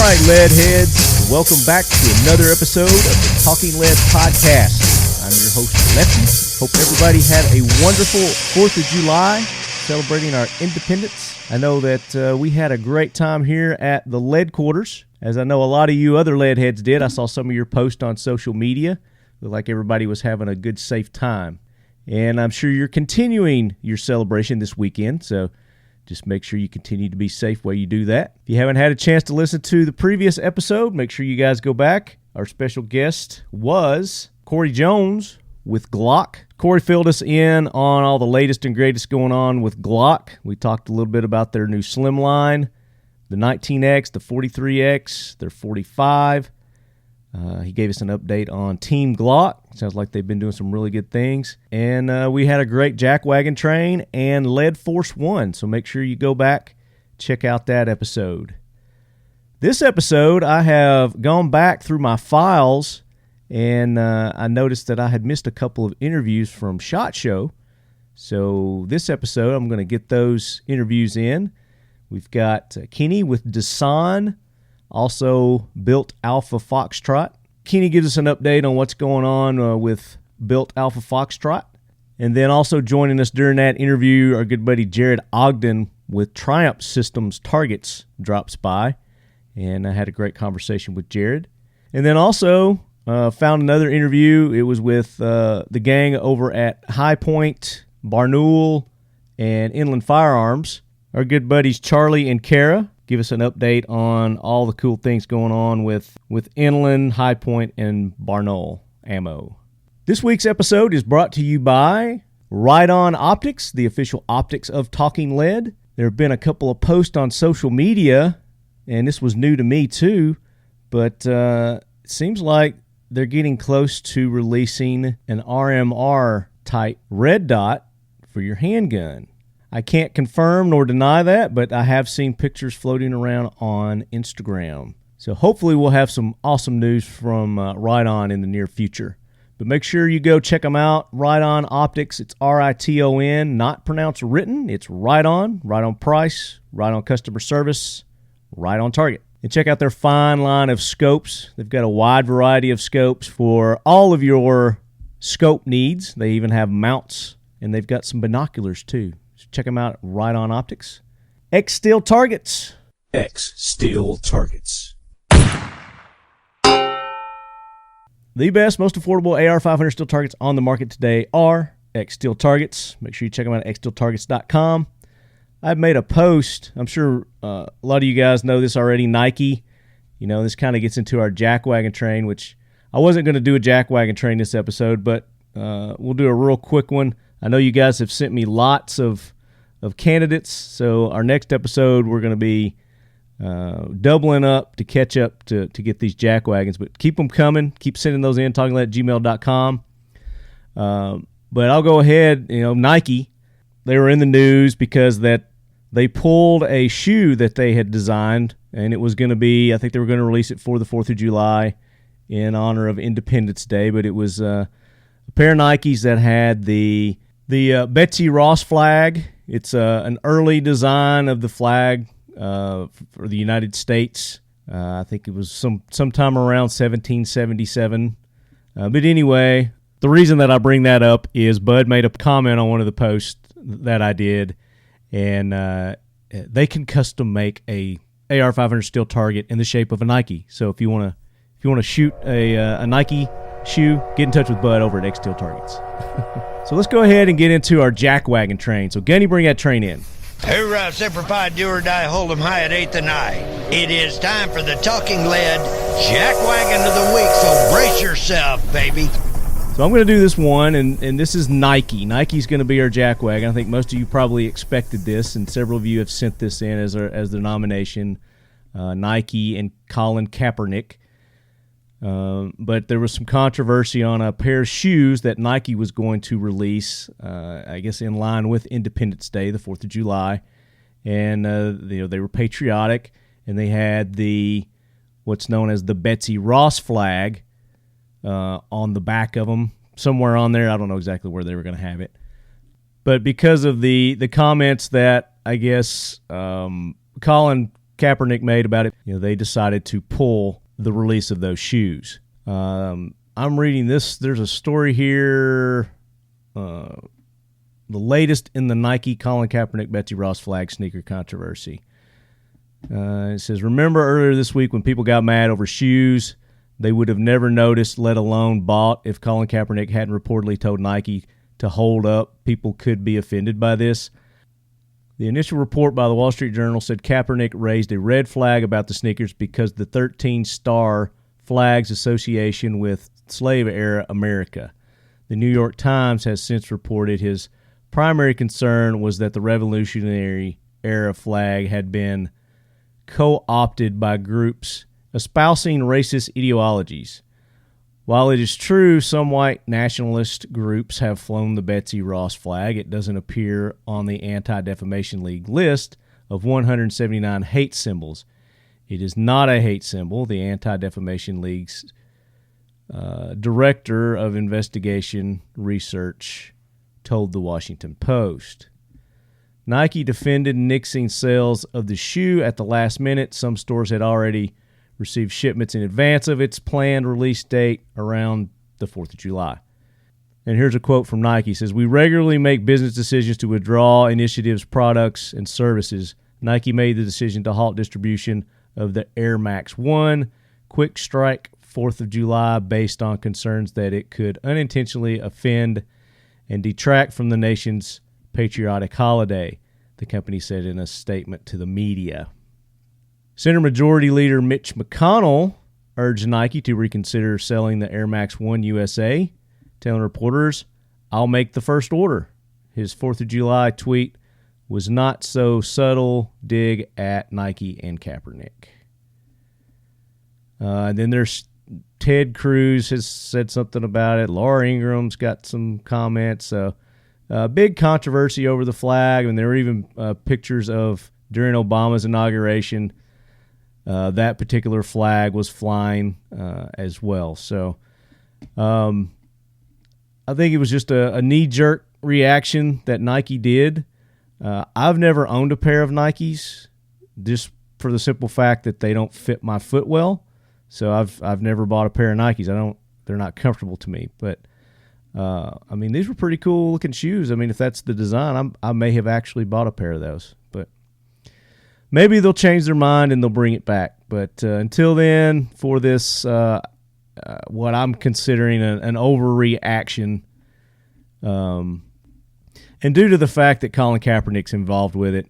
right, lead heads, welcome back to another episode of the Talking Lead Podcast. I'm your host, Lefty. Hope everybody had a wonderful 4th of July celebrating our independence. I know that we had a great time here at the lead quarters, as I know a lot of you other lead heads did. I saw some of your posts on social media. Looked like everybody was having a good, safe time. And I'm sure you're continuing your celebration this weekend, so just make sure you continue to be safe while you do that. If you haven't had a chance to listen to the previous episode, make sure you guys go back. Our special guest was Corey Jones with Glock. Corey filled us in on all the latest and greatest going on with Glock. We talked a little bit about their new slim line, the 19X, the 43X, their 45. He gave us an update on Team Glock. Sounds like they've been doing some really good things. And we had a great jackwagon train and Lead Force 1. So make sure you go back, check out that episode. This episode, I have gone back through my files, and I noticed that I had missed a couple of interviews from SHOT Show. So this episode, I'm going to get those interviews in. We've got Kenny with Dasan, also Built Alpha Foxtrot. Kenny gives us an update on what's going on with Built Alpha Foxtrot. And then also joining us during that interview, our good buddy Jared Ogden with Triumph Systems Targets drops by. And I had a great conversation with Jared. And then also found another interview. It was with the gang over at High Point, Barnaul, and Inland Firearms. Our good buddies Charlie and Kara give us an update on all the cool things going on with Inland, High Point, and Barnaul Ammo. This week's episode is brought to you by Ride-On Optics, the official optics of Talking Lead. There have been a couple of posts on social media, and this was new to me too, but it seems like they're getting close to releasing an RMR-type red dot for your handgun. I can't confirm nor deny that, but I have seen pictures floating around on Instagram. So hopefully we'll have some awesome news from Ride-On in the near future. But make sure you go check them out. Ride-On Optics, it's R-I-T-O-N, not pronounced written. It's Ride-On, Ride-On price, Ride-On customer service, Ride-On target. And check out their fine line of scopes. They've got a wide variety of scopes for all of your scope needs. They even have mounts, and they've got some binoculars too. Check them out at Ride-On Optics. X-Steel Targets. X-Steel Targets. The best, most affordable AR-500 steel targets on the market today are X-Steel Targets. Make sure you check them out at xsteeltargets.com. I've made a post. I'm sure a lot of you guys know this already. Nike. You know, this kind of gets into our jackwagon train, which I wasn't going to do a jackwagon train this episode, but we'll do a real quick one. I know you guys have sent me lots of candidates, so our next episode we're going to be doubling up to catch up to get these jackwagons. But keep them coming. Keep sending those in, talkinglead@gmail.com. But I'll go ahead. You know, Nike, they were in the news because that they pulled a shoe that they had designed, and it was going to be, I think they were going to release it for the 4th of July in honor of Independence Day, but it was a pair of Nikes that had the Betsy Ross flag. It's an early design of the flag for the United States. I think it was sometime around 1777. But anyway, the reason that I bring that up is Bud made a comment on one of the posts that I did, and they can custom make a AR-500 steel target in the shape of a Nike. So if you want to shoot a Nike shoe, get in touch with Bud over at X-Steel Targets. So let's go ahead and get into our jackwagon train. So Gunny, bring that train in. Hoorah, Semper Fi, do or die, hold 'em high at 8th and I. It is time for the Talking Lead Jackwagon of the Week, so brace yourself, baby. So I'm going to do this one, and this is Nike. Nike's going to be our jackwagon. I think most of you probably expected this, and several of you have sent this in as the nomination. Nike and Colin Kaepernick. But there was some controversy on a pair of shoes that Nike was going to release, I guess in line with Independence Day, the 4th of July. And they were patriotic, and they had what's known as the Betsy Ross flag on the back of them, somewhere on there. I don't know exactly where they were going to have it. But because of the comments that I guess Colin Kaepernick made about it, they decided to pull the release of those shoes. I'm reading this. There's a story here. The latest in the Nike Colin Kaepernick Betsy Ross flag sneaker controversy. It says, remember earlier this week when people got mad over shoes they would have never noticed, let alone bought, if Colin Kaepernick hadn't reportedly told Nike to hold up? People could be offended by this. The initial report by the Wall Street Journal said Kaepernick raised a red flag about the sneakers because the 13-star flags association with slave-era America. The New York Times has since reported his primary concern was that the Revolutionary-era flag had been co-opted by groups espousing racist ideologies. While it is true some white nationalist groups have flown the Betsy Ross flag, it doesn't appear on the Anti-Defamation League list of 179 hate symbols. It is not a hate symbol, the Anti-Defamation League's director of investigation research told the Washington Post. Nike defended nixing sales of the shoe at the last minute. Some stores had already received shipments in advance of its planned release date around the 4th of July. And here's a quote from Nike. It says, "We regularly make business decisions to withdraw initiatives, products, and services. Nike made the decision to halt distribution of the Air Max 1 Quick Strike 4th of July based on concerns that it could unintentionally offend and detract from the nation's patriotic holiday," the company said in a statement to the media. Senate Majority Leader Mitch McConnell urged Nike to reconsider selling the Air Max 1 USA, telling reporters, "I'll make the first order." His 4th of July tweet was not so subtle dig at Nike and Kaepernick. Then there's Ted Cruz has said something about it. Laura Ingram's got some comments. So big controversy over the flag, and there were even pictures of during Obama's inauguration. That particular flag was flying as well. So I think it was just a knee-jerk reaction that Nike did. I've never owned a pair of Nikes just for the simple fact that they don't fit my foot well. So I've never bought a pair of Nikes. They're not comfortable to me. But these were pretty cool looking shoes. If that's the design, I may have actually bought a pair of those. But maybe they'll change their mind and they'll bring it back. But until then, for this, what I'm considering an overreaction, and due to the fact that Colin Kaepernick's involved with it,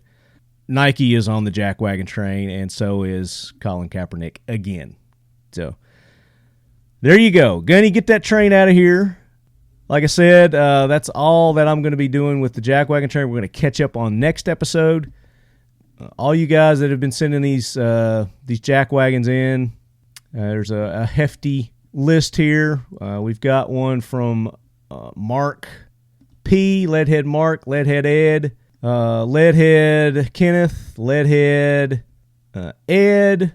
Nike is on the jackwagon train, and so is Colin Kaepernick again. So there you go. Gunny, get that train out of here. Like I said, that's all that I'm going to be doing with the jackwagon train. We're going to catch up on next episode. All you guys that have been sending these jackwagons in, there's a hefty list here. We've got one from Mark P, Leadhead Mark, Leadhead Ed, Leadhead Kenneth, Leadhead Ed,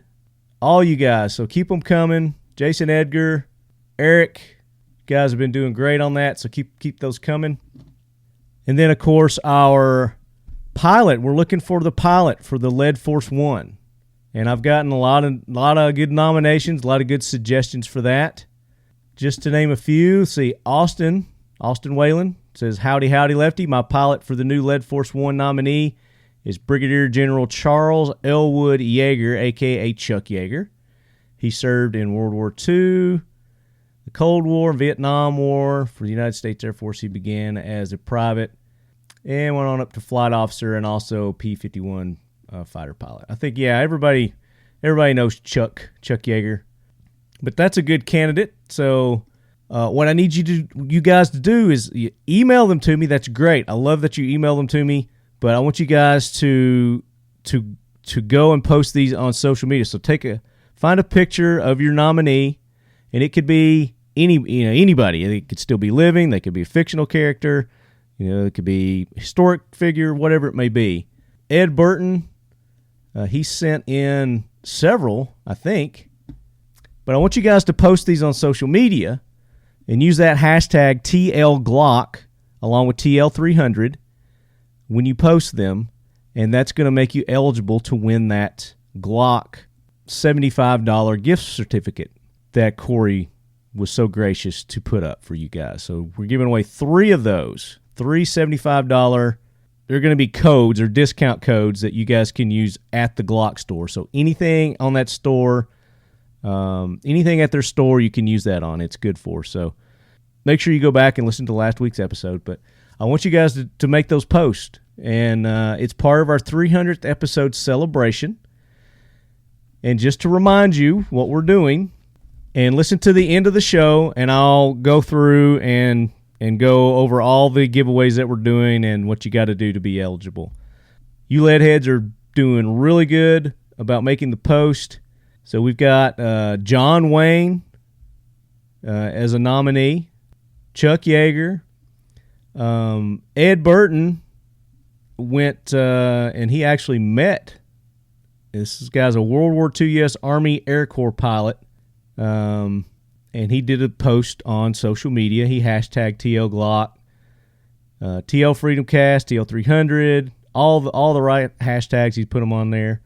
all you guys. So keep them coming. Jason Edgar, Eric, you guys have been doing great on that, so keep those coming. And then, of course, our pilot. We're looking for the pilot for the Lead Force 1. And I've gotten a lot of good nominations, a lot of good suggestions for that. Just to name a few, see, Austin Whalen says, "Howdy, howdy, Lefty. My pilot for the new Lead Force 1 nominee is Brigadier General Charles Elwood Yeager, a.k.a. Chuck Yeager. He served in World War II, the Cold War, Vietnam War. For the United States Air Force, he began as a private and went on up to flight officer and also P-51 fighter pilot." I think, everybody knows Chuck Yeager. But that's a good candidate. So what I need you guys to do is email them to me. That's great. I love that you email them to me. But I want you guys to go and post these on social media. So find a picture of your nominee, and it could be anybody. It could still be living. They could be a fictional character. It could be a historic figure, whatever it may be. Ed Burton, he sent in several, I think. But I want you guys to post these on social media and use that hashtag TLGlock along with TL300 when you post them, and that's going to make you eligible to win that Glock $75 gift certificate that Corey was so gracious to put up for you guys. So we're giving away 3 of those, 3 $75. They're going to be codes or discount codes that you guys can use at the Glock store. So anything on that store, anything at their store, you can use that on. It's good for. So make sure you go back and listen to last week's episode. But I want you guys to make those posts. And it's part of our 300th episode celebration. And just to remind you what we're doing, and listen to the end of the show, and I'll go through and go over all the giveaways that we're doing and what you got to do to be eligible. You lead heads are doing really good about making the post. So we've got John Wayne as a nominee, Chuck Yeager, Ed Burton went and he actually met. This guy's a World War II U.S. Army Air Corps pilot. And he did a post on social media. He hashtagged TL Glock, TL Freedom Cast, TL 300, all the right hashtags. He's put them on there.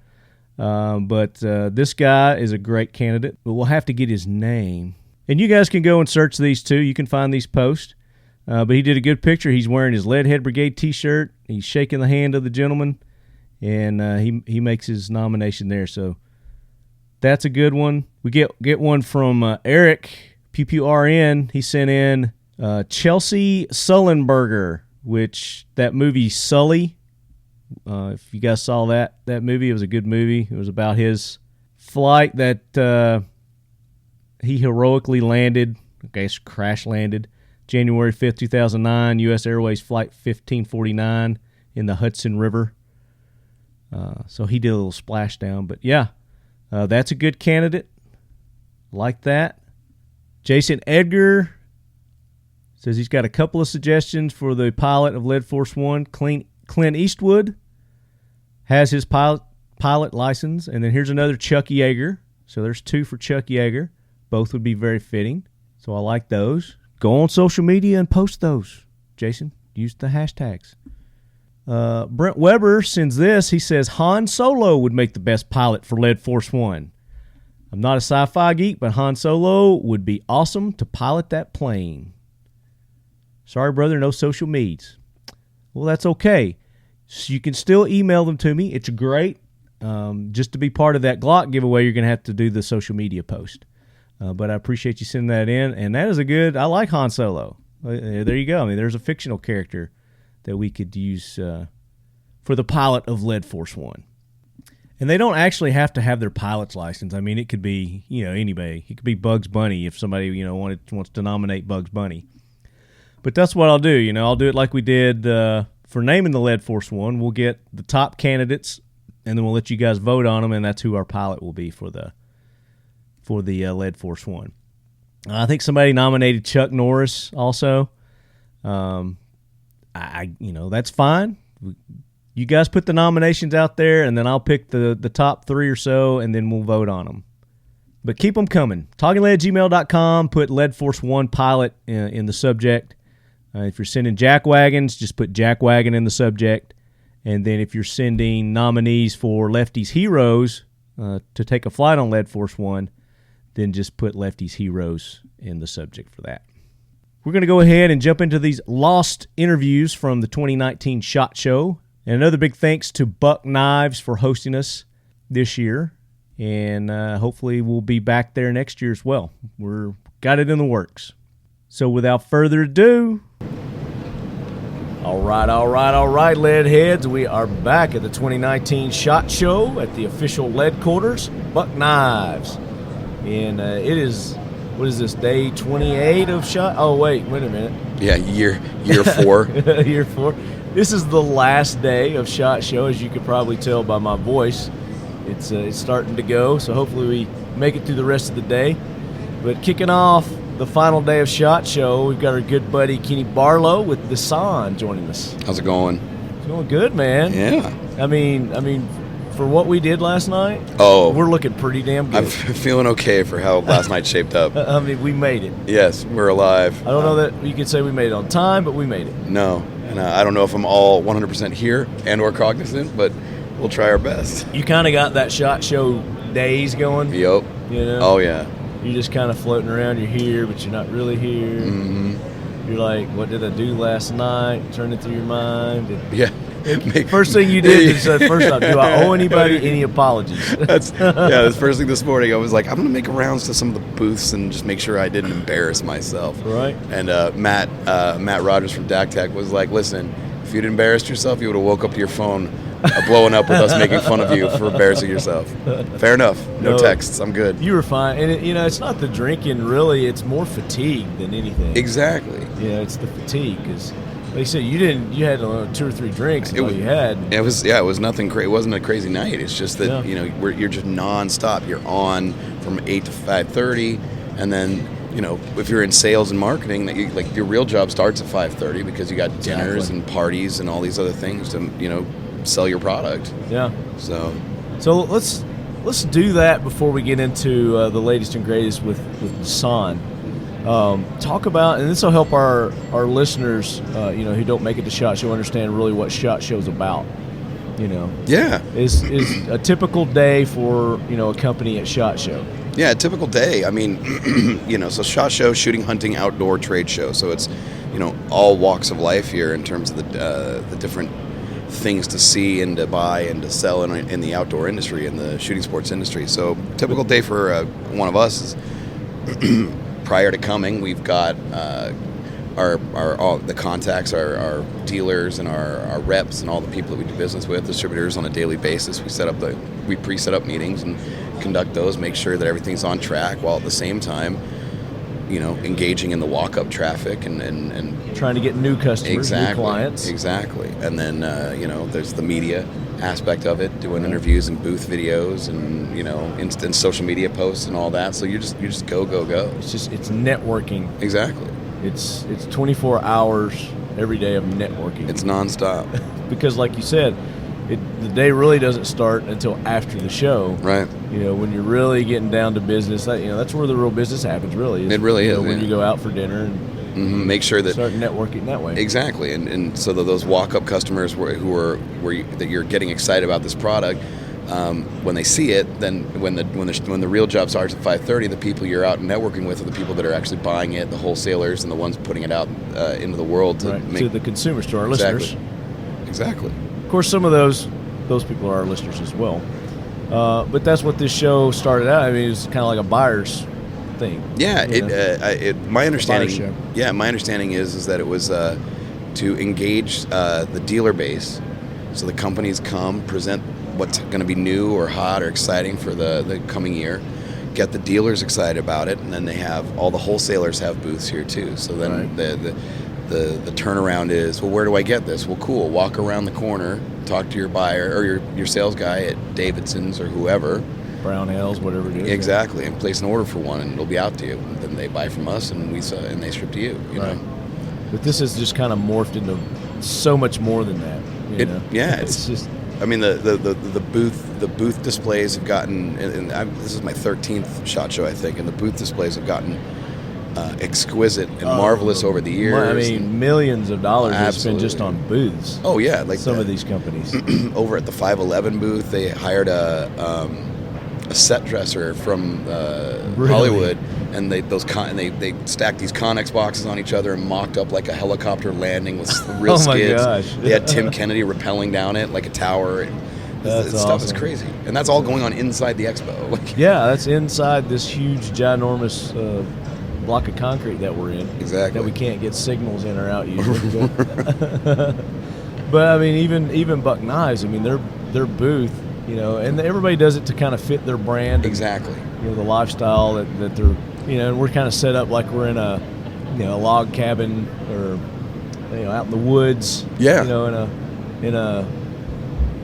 But this guy is a great candidate, but we'll have to get his name. And you guys can go and search these too. You can find these posts. But he did a good picture. He's wearing his Leadhead Brigade T-shirt. He's shaking the hand of the gentleman, and he makes his nomination there. So that's a good one. We get one from Eric, PPRN. He sent in Chelsea Sullenberger, which that movie Sully, if you guys saw that movie, it was a good movie. It was about his flight that he heroically landed, crash landed, January 5th, 2009, U.S. Airways Flight 1549 in the Hudson River. So he did a little splashdown. But, yeah, that's a good candidate. Like that. Jason Edgar says he's got a couple of suggestions for the pilot of Lead Force One. Clint Eastwood has his pilot license. And then here's another Chuck Yeager. So there's 2 for Chuck Yeager. Both would be very fitting. So I like those. Go on social media and post those, Jason. Use the hashtags. Brent Weber sends this. He says Han Solo would make the best pilot for Lead Force One. I'm not a sci-fi geek, but Han Solo would be awesome to pilot that plane. Sorry, brother, no social medias. Well, that's okay. So you can still email them to me. It's great. Just to be part of that Glock giveaway, you're going to have to do the social media post. But I appreciate you sending that in. And that is I like Han Solo. There you go. I mean, there's a fictional character that we could use for the pilot of Lead Force One. And they don't actually have to have their pilot's license. I mean, it could be, anybody. It could be Bugs Bunny if somebody, wants to nominate Bugs Bunny. But that's what I'll do. I'll do it like we did for naming the Lead Force One. We'll get the top candidates, and then we'll let you guys vote on them, and that's who our pilot will be for the Lead Force One. I think somebody nominated Chuck Norris also. That's fine. You guys put the nominations out there, and then I'll pick the top 3 or so, and then we'll vote on them. But keep them coming. TalkingLead@gmail.com. Put Lead Force One pilot in the subject. If you're sending jack wagons, just put jack wagon in the subject. And then if you're sending nominees for Lefty's Heroes to take a flight on Lead Force One, then just put Lefty's Heroes in the subject for that. We're going to go ahead and jump into these lost interviews from the 2019 SHOT Show. And another big thanks to Buck Knives for hosting us this year. And hopefully we'll be back there next year as well. We're got it in the works. So without further ado, all right, lead heads. We are back at the 2019 SHOT Show at the official lead quarters, Buck Knives. And it is, what is this, day 28 of SHOT? Oh, wait a minute. Yeah, year 4. Year 4. This is the last day of SHOT Show, as you could probably tell by my voice. It's starting to go, so hopefully we make it through the rest of the day. But kicking off the final day of SHOT Show, we've got our good buddy Kenny Barlow with the San joining us. How's it going? It's going good, man. Yeah. I mean, for what we did last night, we're looking pretty damn good. I'm feeling okay for how last night shaped up. I mean, we made it. Yes, we're alive. I don't know that you could say we made it on time, but we made it. No, and I don't know if I'm all 100% here and or cognizant, but we'll try our best. You kind of got that SHOT Show days going. Yup. You know? Oh yeah. You're just kind of floating around. You're here, but you're not really here. Mm-hmm. You're like, what did I do last night? Turn it through your mind. Yeah. First thing you did is first off, do I owe anybody any apologies? That's the first thing this morning. I was like, I'm going to make rounds to some of the booths and just make sure I didn't embarrass myself. Right. And Matt Rogers from DAC Tech was like, listen, if you'd embarrassed yourself, you would have woke up to your phone blowing up with us making fun of you for embarrassing yourself. Fair enough. No texts. I'm good. You were fine. And, it's not the drinking, really. It's more fatigue than anything. Exactly. It's the fatigue. Because, like you said, you had 2 or 3 drinks. That's all you had. It was nothing crazy. It wasn't a crazy night. It's just that, you're just nonstop. You're on from 8 to 5:30. And then, if you're in sales and marketing, your real job starts at 5:30 because you got dinners and parties and all these other things to, sell your product. Yeah. So let's do that before we get into the latest and greatest with San. Talk about, and this will help our listeners, who don't make it to SHOT Show understand really what SHOT Show is about. Yeah. Is a typical day for a company at SHOT Show. Yeah, a typical day. I mean, so SHOT Show, shooting, hunting, outdoor trade show. So it's, all walks of life here in terms of the different things to see and to buy and to sell in the outdoor industry, in the shooting sports industry. So typical day for one of us is prior to coming, we've got all the contacts, our dealers and our reps and all the people that we do business with, distributors on a daily basis. We pre-set up meetings and conduct those, make sure that everything's on track, while at the same time, engaging in the walk-up traffic and trying to get new customers, new clients. Exactly. And then, there's the media aspect of it, doing interviews and booth videos and, instant social media posts and all that. So you just go. It's networking. Exactly. It's 24 hours every day of networking. It's nonstop. Because like you said, the day really doesn't start until after the show. Right. When you're really getting down to business, that's where the real business happens, really. It really is. When you go out for dinner and make sure that start networking that way. Exactly. And so that those walk-up customers that you're getting excited about this product, when they see it, then when the real job starts at 5:30, the people you're out networking with are the people that are actually buying it, the wholesalers and the ones putting it out into the world to the consumers, to our listeners. listeners. Exactly. Of course, some of those people are our listeners as well. But that's what this show started out. I mean, it's kind of like a buyer's thing. Yeah. My understanding. Yeah, my understanding is that it was to engage the dealer base, so the companies come present what's going to be new or hot or exciting for the coming year, get the dealers excited about it, and then they have all the wholesalers have booths here too. So then the turnaround is, well, where do I get this? Well, cool. Walk around the corner, talk to your buyer or your sales guy at Davidson's or whoever. Brownells, whatever it is. Exactly, and place an order for one, and it'll be out to you. And then they buy from us, and they ship to you. You know. But this has just kind of morphed into so much more than that. Yeah, it's just. I mean, the booth displays have gotten. This is my 13th SHOT Show, I think, and the booth displays have gotten exquisite and marvelous over the years. I mean, millions of dollars have spent just on booths. Oh yeah, like some of these companies. Over at the 511 booth, they hired a set dresser from Hollywood, and they stacked these Connex boxes on each other and mocked up like a helicopter landing with real skids. Oh my gosh! They had Tim Kennedy rappelling down it like a tower. This stuff is crazy, and that's all going on inside the expo. Yeah, that's inside this huge, ginormous block of concrete that we're in. Exactly. That we can't get signals in or out usually. But I mean, even Buck Knives. I mean, their booth. And everybody does it to kind of fit their brand. Exactly. And, the lifestyle that they're, and we're kind of set up like we're in a log cabin or, out in the woods. Yeah. In a,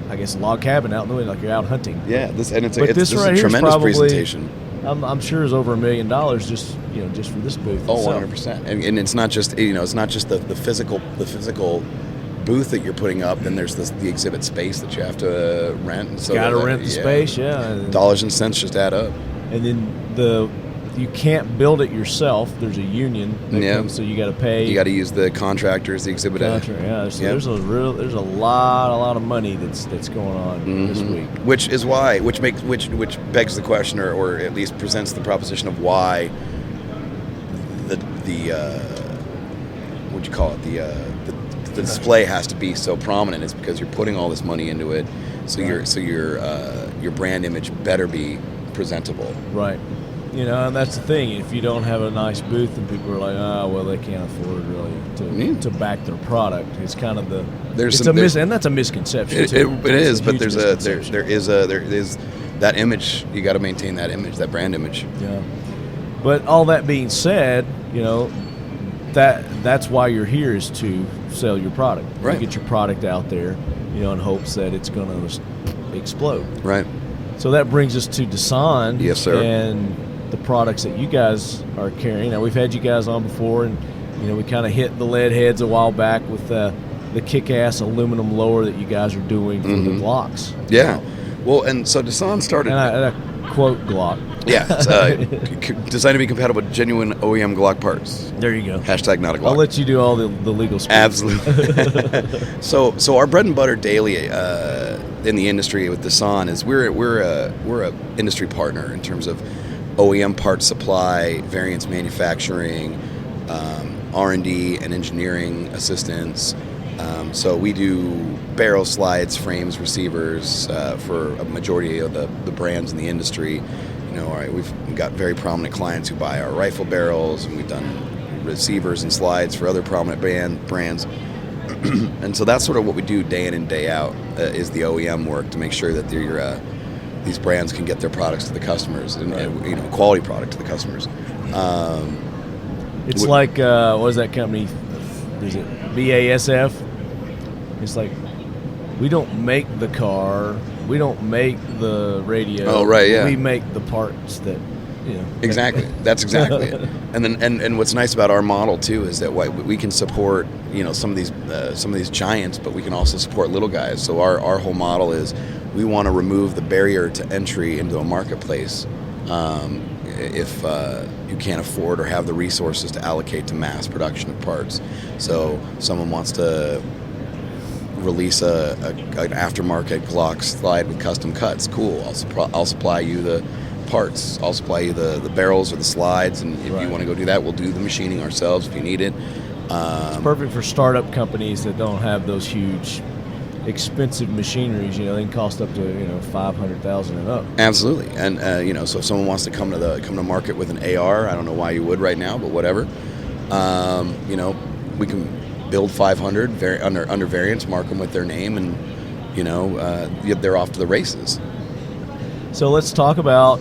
I guess, a log cabin out in the woods, like you're out hunting. Yeah. This right is here a tremendous probably, presentation. I'm sure is over $1 million just for this booth. Oh, 100%. And it's not just the physical booth that you're putting up, then there's the exhibit space that you have to rent. So got to rent the space, yeah. Dollars and cents just add up. And then the you can't build it yourself. There's a union that comes, so you got to pay. You got to use the contractors, the exhibit. Yeah, so there's a lot of money that's going on this week. Which begs the question, or at least presents the proposition of why the what'd you call it, the display has to be so prominent. Is because you're putting all this money into it, so your brand image better be presentable. Right. And that's the thing. If you don't have a nice booth, and people are like, well, they can't afford really to back their product. It's kind of and that's a misconception. It is, but there is that image. You got to maintain that image, that brand image. Yeah. But all that being said, that's why you're here, is to sell your product. Right. To get your product out there, in hopes that it's going to explode. Right. So that brings us to Dasan. Yes, sir. And the products that you guys are carrying. Now, we've had you guys on before, and we kind of hit the lead heads a while back with the kick-ass aluminum lower that you guys are doing for the Glocks. Yeah. Well, and so Dasan started. And I quote Glock. Yeah, it's designed to be compatible with genuine OEM Glock parts. There you go. Hashtag not a Glock. I'll let you do all the legal speak. Absolutely. So our bread and butter daily in the industry with Dasan is we're a industry partner in terms of OEM part supply, variants manufacturing, R&D and engineering assistance. So we do barrel slides, frames, receivers for a majority of the brands in the industry. We've got very prominent clients who buy our rifle barrels, and we've done receivers and slides for other prominent brands. And so that's sort of what we do day in and day out, is the OEM work to make sure that these brands can get their products to the customers, and quality product to the customers. It's like what is that company? Is it BASF? It's like, we don't make the car, we don't make the radio. Oh, right, yeah. We make the parts that. Exactly. That's exactly it. And then, and what's nice about our model too is that we can support some of these giants, but we can also support little guys. So our whole model is, we want to remove the barrier to entry into a marketplace if you can't afford or have the resources to allocate to mass production of parts. So someone wants to release an aftermarket Glock slide with custom cuts. Cool. I'll supply you the parts. I'll supply you the barrels or the slides, and if you want to go do that, we'll do the machining ourselves if you need it. It's perfect for startup companies that don't have those huge, expensive machineries. They can cost up to $500,000 and up. Absolutely, and so if someone wants to come to market with an AR, I don't know why you would right now, but whatever. We can build 500 under variants, mark them with their name, and they're off to the races. So let's talk about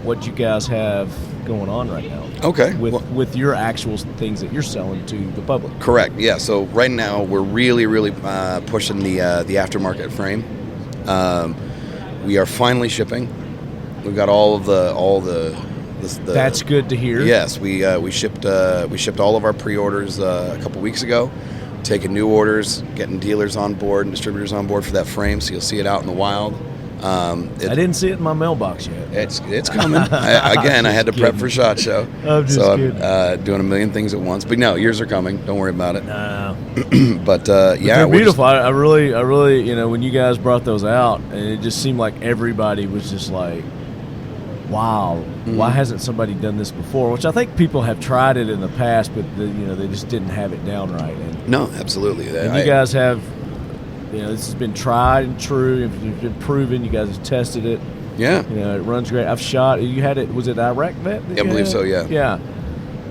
what you guys have going on right now. Okay. With your actual things that you're selling to the public. Correct. Yeah. So right now we're really pushing the aftermarket frame. We are finally shipping. We've got all the. That's good to hear. Yes, we shipped all of our pre-orders a couple weeks ago. Taking new orders, getting dealers on board and distributors on board for that frame, so you'll see it out in the wild. I didn't see it in my mailbox yet. It's coming. I had to prep for SHOT Show. I'm just kidding. I'm doing a million things at once. But no, yours are coming. Don't worry about it. No. But they're beautiful. I really, when you guys brought those out, and it just seemed like everybody was just like, wow, why hasn't somebody done this before? Which I think people have tried it in the past, but they just didn't have it down right. No, absolutely. And you guys have. This has been tried and true. It's been proven. You guys have tested it. Yeah. It runs great. I've shot. You had it. Was it Iraq Vet? I believe so. Yeah. Yeah.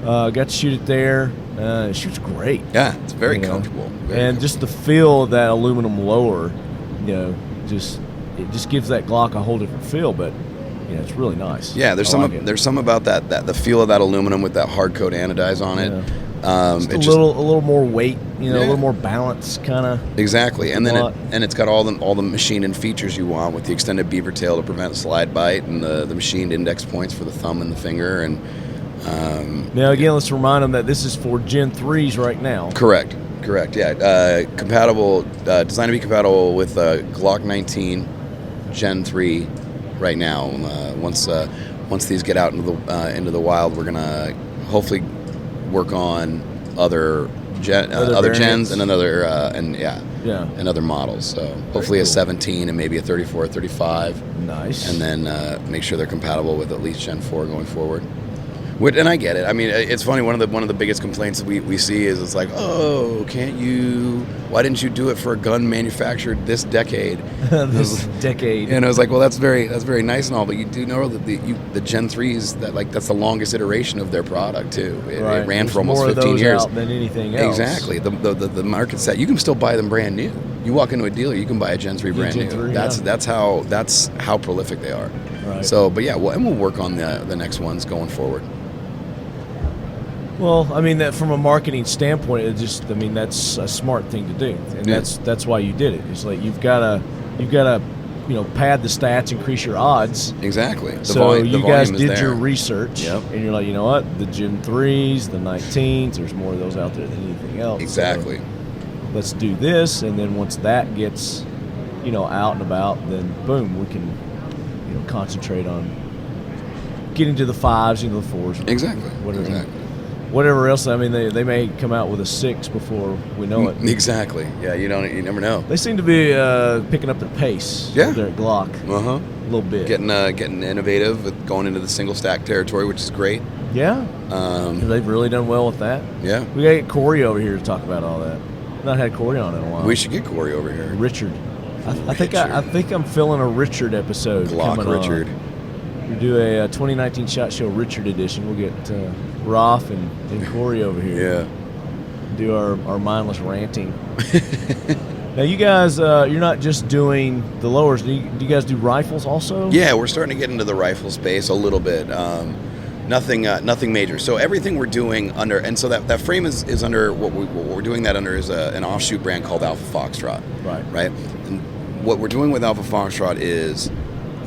Got to shoot it there. It shoots great. Yeah, it's very comfortable. Just the feel of that aluminum lower, it just gives that Glock a whole different feel. But it's really nice. Yeah. There's some about that the feel of that aluminum with that hard coat anodize on it. A little more weight, a little more balance, kind of. Exactly, and then it's got all the machined in features you want, with the extended beaver tail to prevent slide bite, and the machined index points for the thumb and the finger. And now again, let's remind them that this is for Gen 3s right now. Correct. Yeah, compatible, designed to be compatible with Glock 19 Gen 3 right now. Once once these get out into the wild, we're gonna hopefully work on other gens and other models. So hopefully a 17 and maybe a 34, 35. Nice. And then make sure they're compatible with at least Gen 4 going forward. And I get it. I mean, it's funny. One of the biggest complaints we see is it's like, oh, why didn't you do it for a gun manufactured this decade? This decade. And I was like, well, that's very nice and all, but you do know that the Gen 3s, that's the longest iteration of their product too. It ran for almost 15 years. Out than anything else. Exactly. The market set. You can still buy them brand new. You walk into a dealer, you can buy a Gen 3 brand new. That's how prolific they are. Right. So, but yeah, we'll work on the next ones going forward. Well, I mean, that from a marketing standpoint, that's a smart thing to do, and that's why you did it. It's like you've got to pad the stats, increase your odds. Exactly. You guys did your research, yep. And you're like, you know what, the Gen 3s, the 19s, there's more of those out there than anything else. Exactly. So let's do this, and then once that gets, out and about, then boom, we can, concentrate on getting to the 5s, the 4s. Exactly. Whatever else. I mean, they may come out with a 6 before we know it. Exactly. Yeah, you never know. They seem to be picking up their pace. Yeah. There at Glock. Uh-huh. A little bit. Getting innovative with going into the single stack territory, which is great. Yeah. They've really done well with that. Yeah. We got to get Corey over here to talk about all that. Not had Corey on in a while. We should get Corey over here. Richard. I think I'm filling a Richard episode. Glock coming Richard. We do a 2019 SHOT Show Richard edition. We'll get Roth and Corey over here. Yeah. Do our mindless ranting. Now, you guys, you're not just doing the lowers. Do you guys do rifles also? Yeah, we're starting to get into the rifle space a little bit. Nothing major. So everything we're doing under, and so that frame is under what we're doing that under is an offshoot brand called Alpha Foxtrot. Right. And what we're doing with Alpha Foxtrot is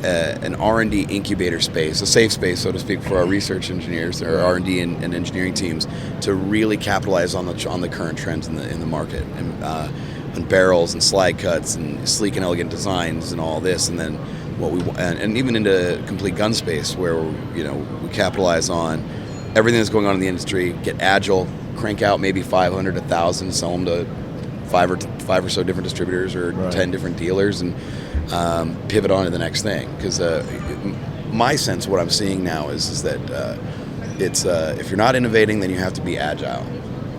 an R&D incubator space, a safe space, so to speak, for our research engineers, or R&D and engineering teams, to really capitalize on the current trends in the market, and barrels and slide cuts and sleek and elegant designs and all this, and then and even into complete gun space, where we capitalize on everything that's going on in the industry, get agile, crank out maybe 500, 1,000, sell them to five or so different distributors or 10 different dealers, and pivot on to the next thing. Because my sense, what I'm seeing now is that it's if you're not innovating, then you have to be agile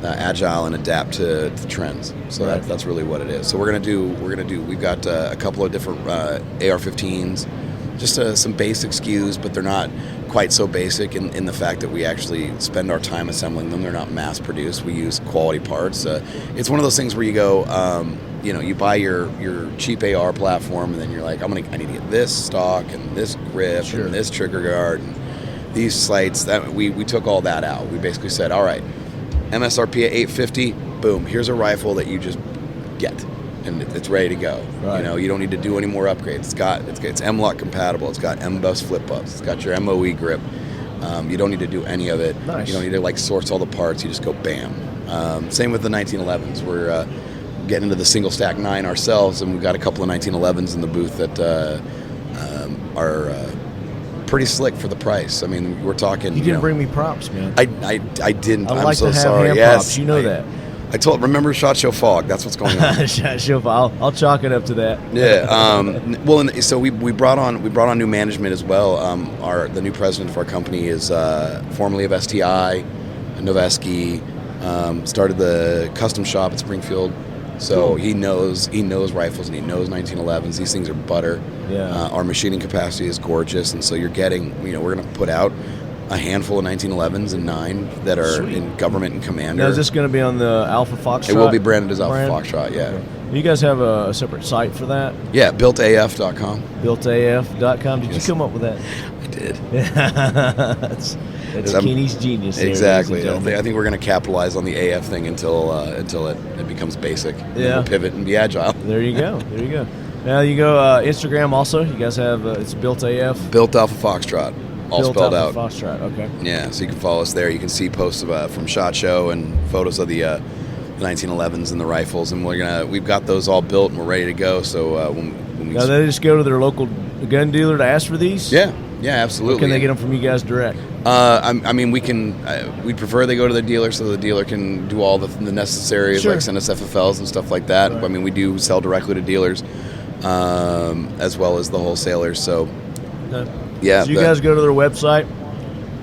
and adapt to trends. So that's really what it is. So we've got a couple of different AR-15s, just some basic SKUs, but they're not quite so basic in the fact that we actually spend our time assembling them. They're not mass produced. We use quality parts. It's one of those things where you go, you buy your cheap AR platform, and then you're like, I need to get this stock and this grip and this trigger guard and these sights. That we took all that out. We basically said, all right, MSRP at $850. Boom. Here's a rifle that you just get, and it's ready to go. Right. You don't need to do any more upgrades. It's M-Lock compatible. It's got M-Bus flip ups. It's got your MOE grip. You don't need to do any of it. Nice. You don't need to source all the parts. You just go bam. Same with the 1911s. We're getting into the single stack 9 ourselves, and we've got a couple of 1911s in the booth that are pretty slick for the price. I mean, we're talking. You didn't bring me props, man. I didn't. I I'm like so to have sorry. hand Yes, props. You know that. Remember SHOT Show Fog? That's what's going on. SHOT Show Fog. I'll chalk it up to that. Yeah. So we brought on new management as well. The new president of our company is formerly of STI, Noveski. Started the custom shop at Springfield. So cool. he knows rifles, and he knows 1911s. These things are butter. Yeah. Our machining capacity is gorgeous, and so you're getting. We're going to put out a handful of 1911s and 9 that are in government and commander. Now, is this going to be on the Alpha Foxtrot? It will be branded as Alpha Foxtrot. Yeah. Okay. You guys have a separate site for that? Yeah, builtaf.com. Builtaf.com. Did you come up with that? I did. That's Kenny's genius. Exactly. I think we're going to capitalize on the AF thing until it becomes basic. Yeah. We'll pivot and be agile. There you go. Now you go Instagram also. You guys have it's Built AF. Built Alpha Foxtrot. All Built spelled Alpha out. Foxtrot. Okay. Yeah, so you can follow us there. You can see posts from SHOT Show and photos of the 1911s and the rifles, and we've got those all built and we're ready to go. So when we now they just go to their local gun dealer to ask for these. Yeah. Yeah, absolutely. Or can they get them from you guys direct? I mean, we'd prefer they go to the dealer so the dealer can do all the necessaries, Sure. like send us FFLs and stuff like that. Right. I mean, we do sell directly to dealers, as well as the wholesalers. So, Okay. yeah. So you guys go to their website,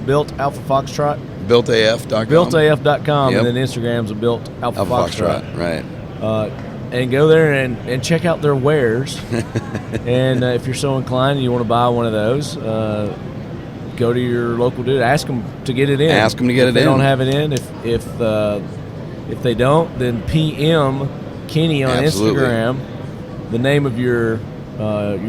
Built Alpha Foxtrot, BuiltAF.com. BuiltAF.com, Yep. and then Instagram's a Built Alpha Foxtrot. Right. And go there and check out their wares. And if you're so inclined and you want to buy one of those, go to your local dude. Ask them to get it in. Ask them to get it if they in. don't have it in. If they don't, then PM Kenny on Absolutely. Instagram the name of your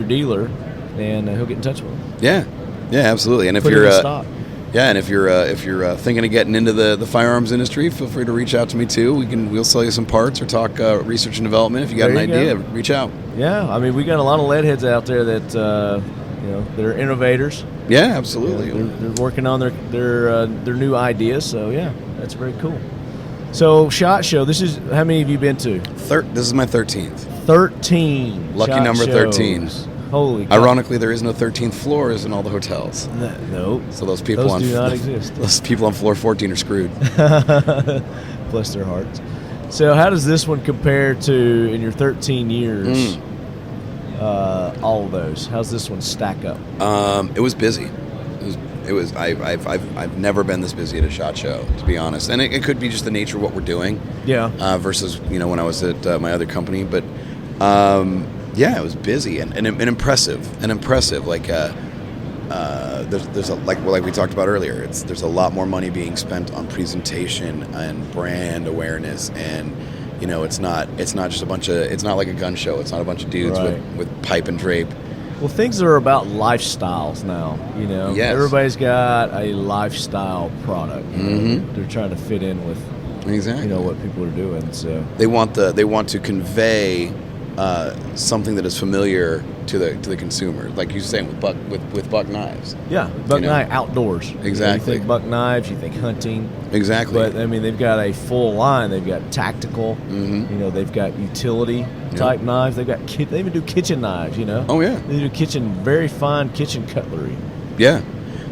dealer, and he'll get in touch with them. Yeah, absolutely. And if Put it you're in stock. and if you're thinking of getting into the firearms industry, feel free to reach out to me too. We'll sell you some parts or talk research and development. If you got There an you idea, go. reach out. Yeah, I mean, we got a lot of lead heads out there that that are innovators. Yeah, absolutely. They're working on their new ideas. So yeah, that's very cool. So SHOT Show. This is how many have you been to? This is my 13th. 13. Lucky SHOT number shows. 13. Holy God. Ironically, there is no 13th floors in all the hotels. No. So those people Those on do not exist. Those people on floor 14 are screwed. Bless their hearts. So how does this one compare to, in your 13 years, all of those? How's this one stack up? It was busy. It was. I've never been this busy at a SHOT Show, to be honest. And it could be just the nature of what we're doing. Yeah. Versus when I was at my other company, but yeah, it was busy and impressive. Like there's like we talked about earlier. There's a lot more money being spent on presentation and brand awareness, and it's not just it's not like a gun show. It's not a bunch of dudes Right. with pipe and drape. Well, things are about lifestyles now. Yes. Everybody's got a lifestyle product. Mhm. They're trying to fit in with Exactly. what people are doing. So They want to convey something that is familiar to the consumer, like you were saying with buck knives. yeah, buck knife outdoors. Exactly. You think buck knives, you think hunting. Exactly. But I mean, they've got a full line. They've got tactical. Mhm. They've got utility type knives. They've got they even do kitchen knives. Oh yeah. They do very fine kitchen cutlery. Yeah,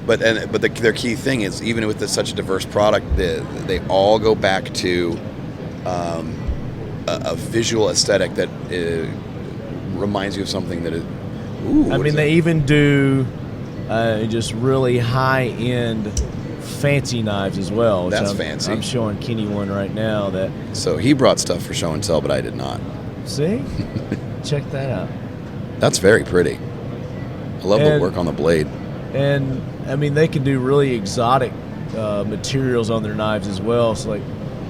but their key thing is, even with such a diverse product, they all go back to a visual aesthetic that reminds you of something that is. Ooh, I mean, they even do just really high end, fancy knives as well. which That's I'm, fancy. I'm showing Kenny one right now. That So he brought stuff for show and tell, but I did not. see, check that out. That's very pretty. I love the And- work on the blade. And I mean, they can do really exotic materials on their knives as well. So like,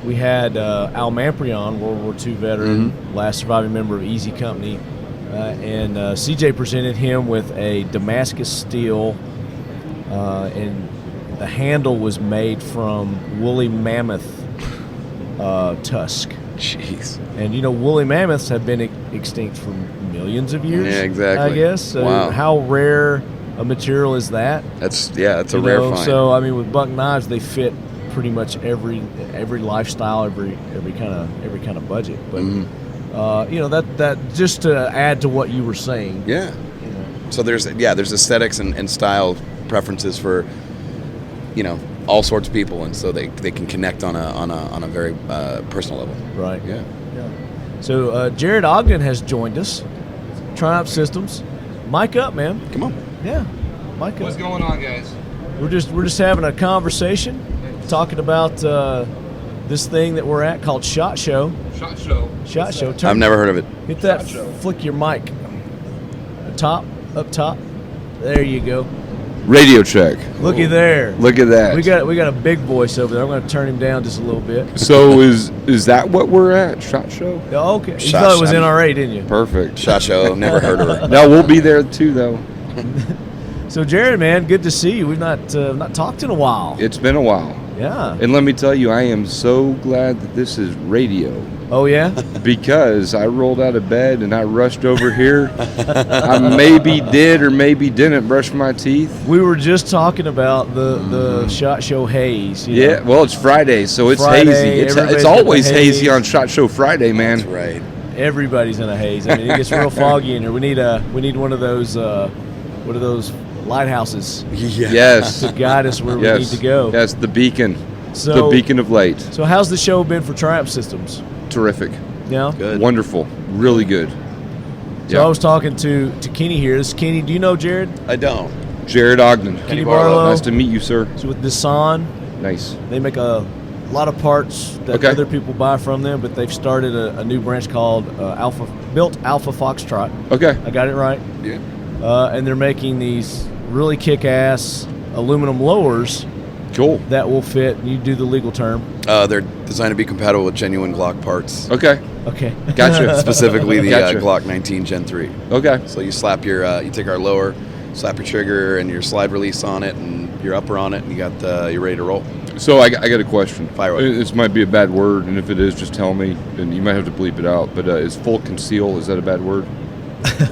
we had Al Mamprion, World War II veteran, last surviving member of Easy Company, and CJ presented him with a Damascus steel, and the handle was made from woolly mammoth tusk. Jeez. And woolly mammoths have been extinct for millions of years. Yeah, exactly. I guess. So Wow. how rare a material is that? That's a rare find. So I mean, with buck knives, they fit pretty much every lifestyle, every kind of budget. But that just to add to what you were saying. Yeah. So there's aesthetics and style preferences for all sorts of people, and so they can connect on a very personal level. Right. Yeah. So Jared Ogden has joined us. Triumph Systems. Mic up, man. Come on. Yeah. Mic up. What's going on, guys? We're just having a conversation, talking about this thing that we're at called SHOT Show. SHOT Show. SHOT Show. I've never heard of it. Hit that. SHOT Show. Flick your mic. Up top. There you go. Radio check. Looky there. Look at that. We got a big voice over there. I'm going to turn him down just a little bit. So is that what we're at? SHOT Show? Oh, okay. You SHOT thought it was Show. NRA, didn't you? Perfect. SHOT Show. Never heard of it. No, we'll be there too, though. So Jared, man, good to see you. We've not talked in a while. It's been a while. Yeah. And let me tell you, I am so glad that this is radio Oh yeah. because I rolled out of bed and I rushed over here. I maybe did or maybe didn't brush my teeth. We were just talking about the SHOT Show haze. you Yeah, know. well, it's Friday, so it's Friday, hazy. everybody's It's got the always hazy haze. on SHOT Show Friday, man. That's right. Everybody's in a haze. I mean, it gets real foggy in here. We need one of those. What lighthouses Yeah. Yes. to guide us where Yes. we need to go. Yes, the beacon. So, the beacon of light. So how's the show been for Triumph Systems? Terrific. Yeah. Good. Wonderful. Really good. So I was talking to Kenny here. This is Kenny. Do you know Jared? I don't. Jared Ogden. Kenny Barlow. Nice to meet you, sir. So with Nissan, Nice. they make a lot of parts that Okay. other people buy from them, but they've started a new branch called Built Alpha Foxtrot. Okay. I got it right. Yeah. And they're making these really kick-ass aluminum lowers Cool. that will fit. You do the legal term. They're designed to be compatible with genuine Glock parts. Okay. Okay. Gotcha. Specifically the Gotcha. Glock 19 Gen 3. Okay. So you slap your, you take our lower, slap your trigger and your slide release on it, and your upper on it, and you got you're ready to roll. So I got a question. Fire away. This might be a bad word, and if it is, just tell me, and you might have to bleep it out. But is full conceal, is that a bad word?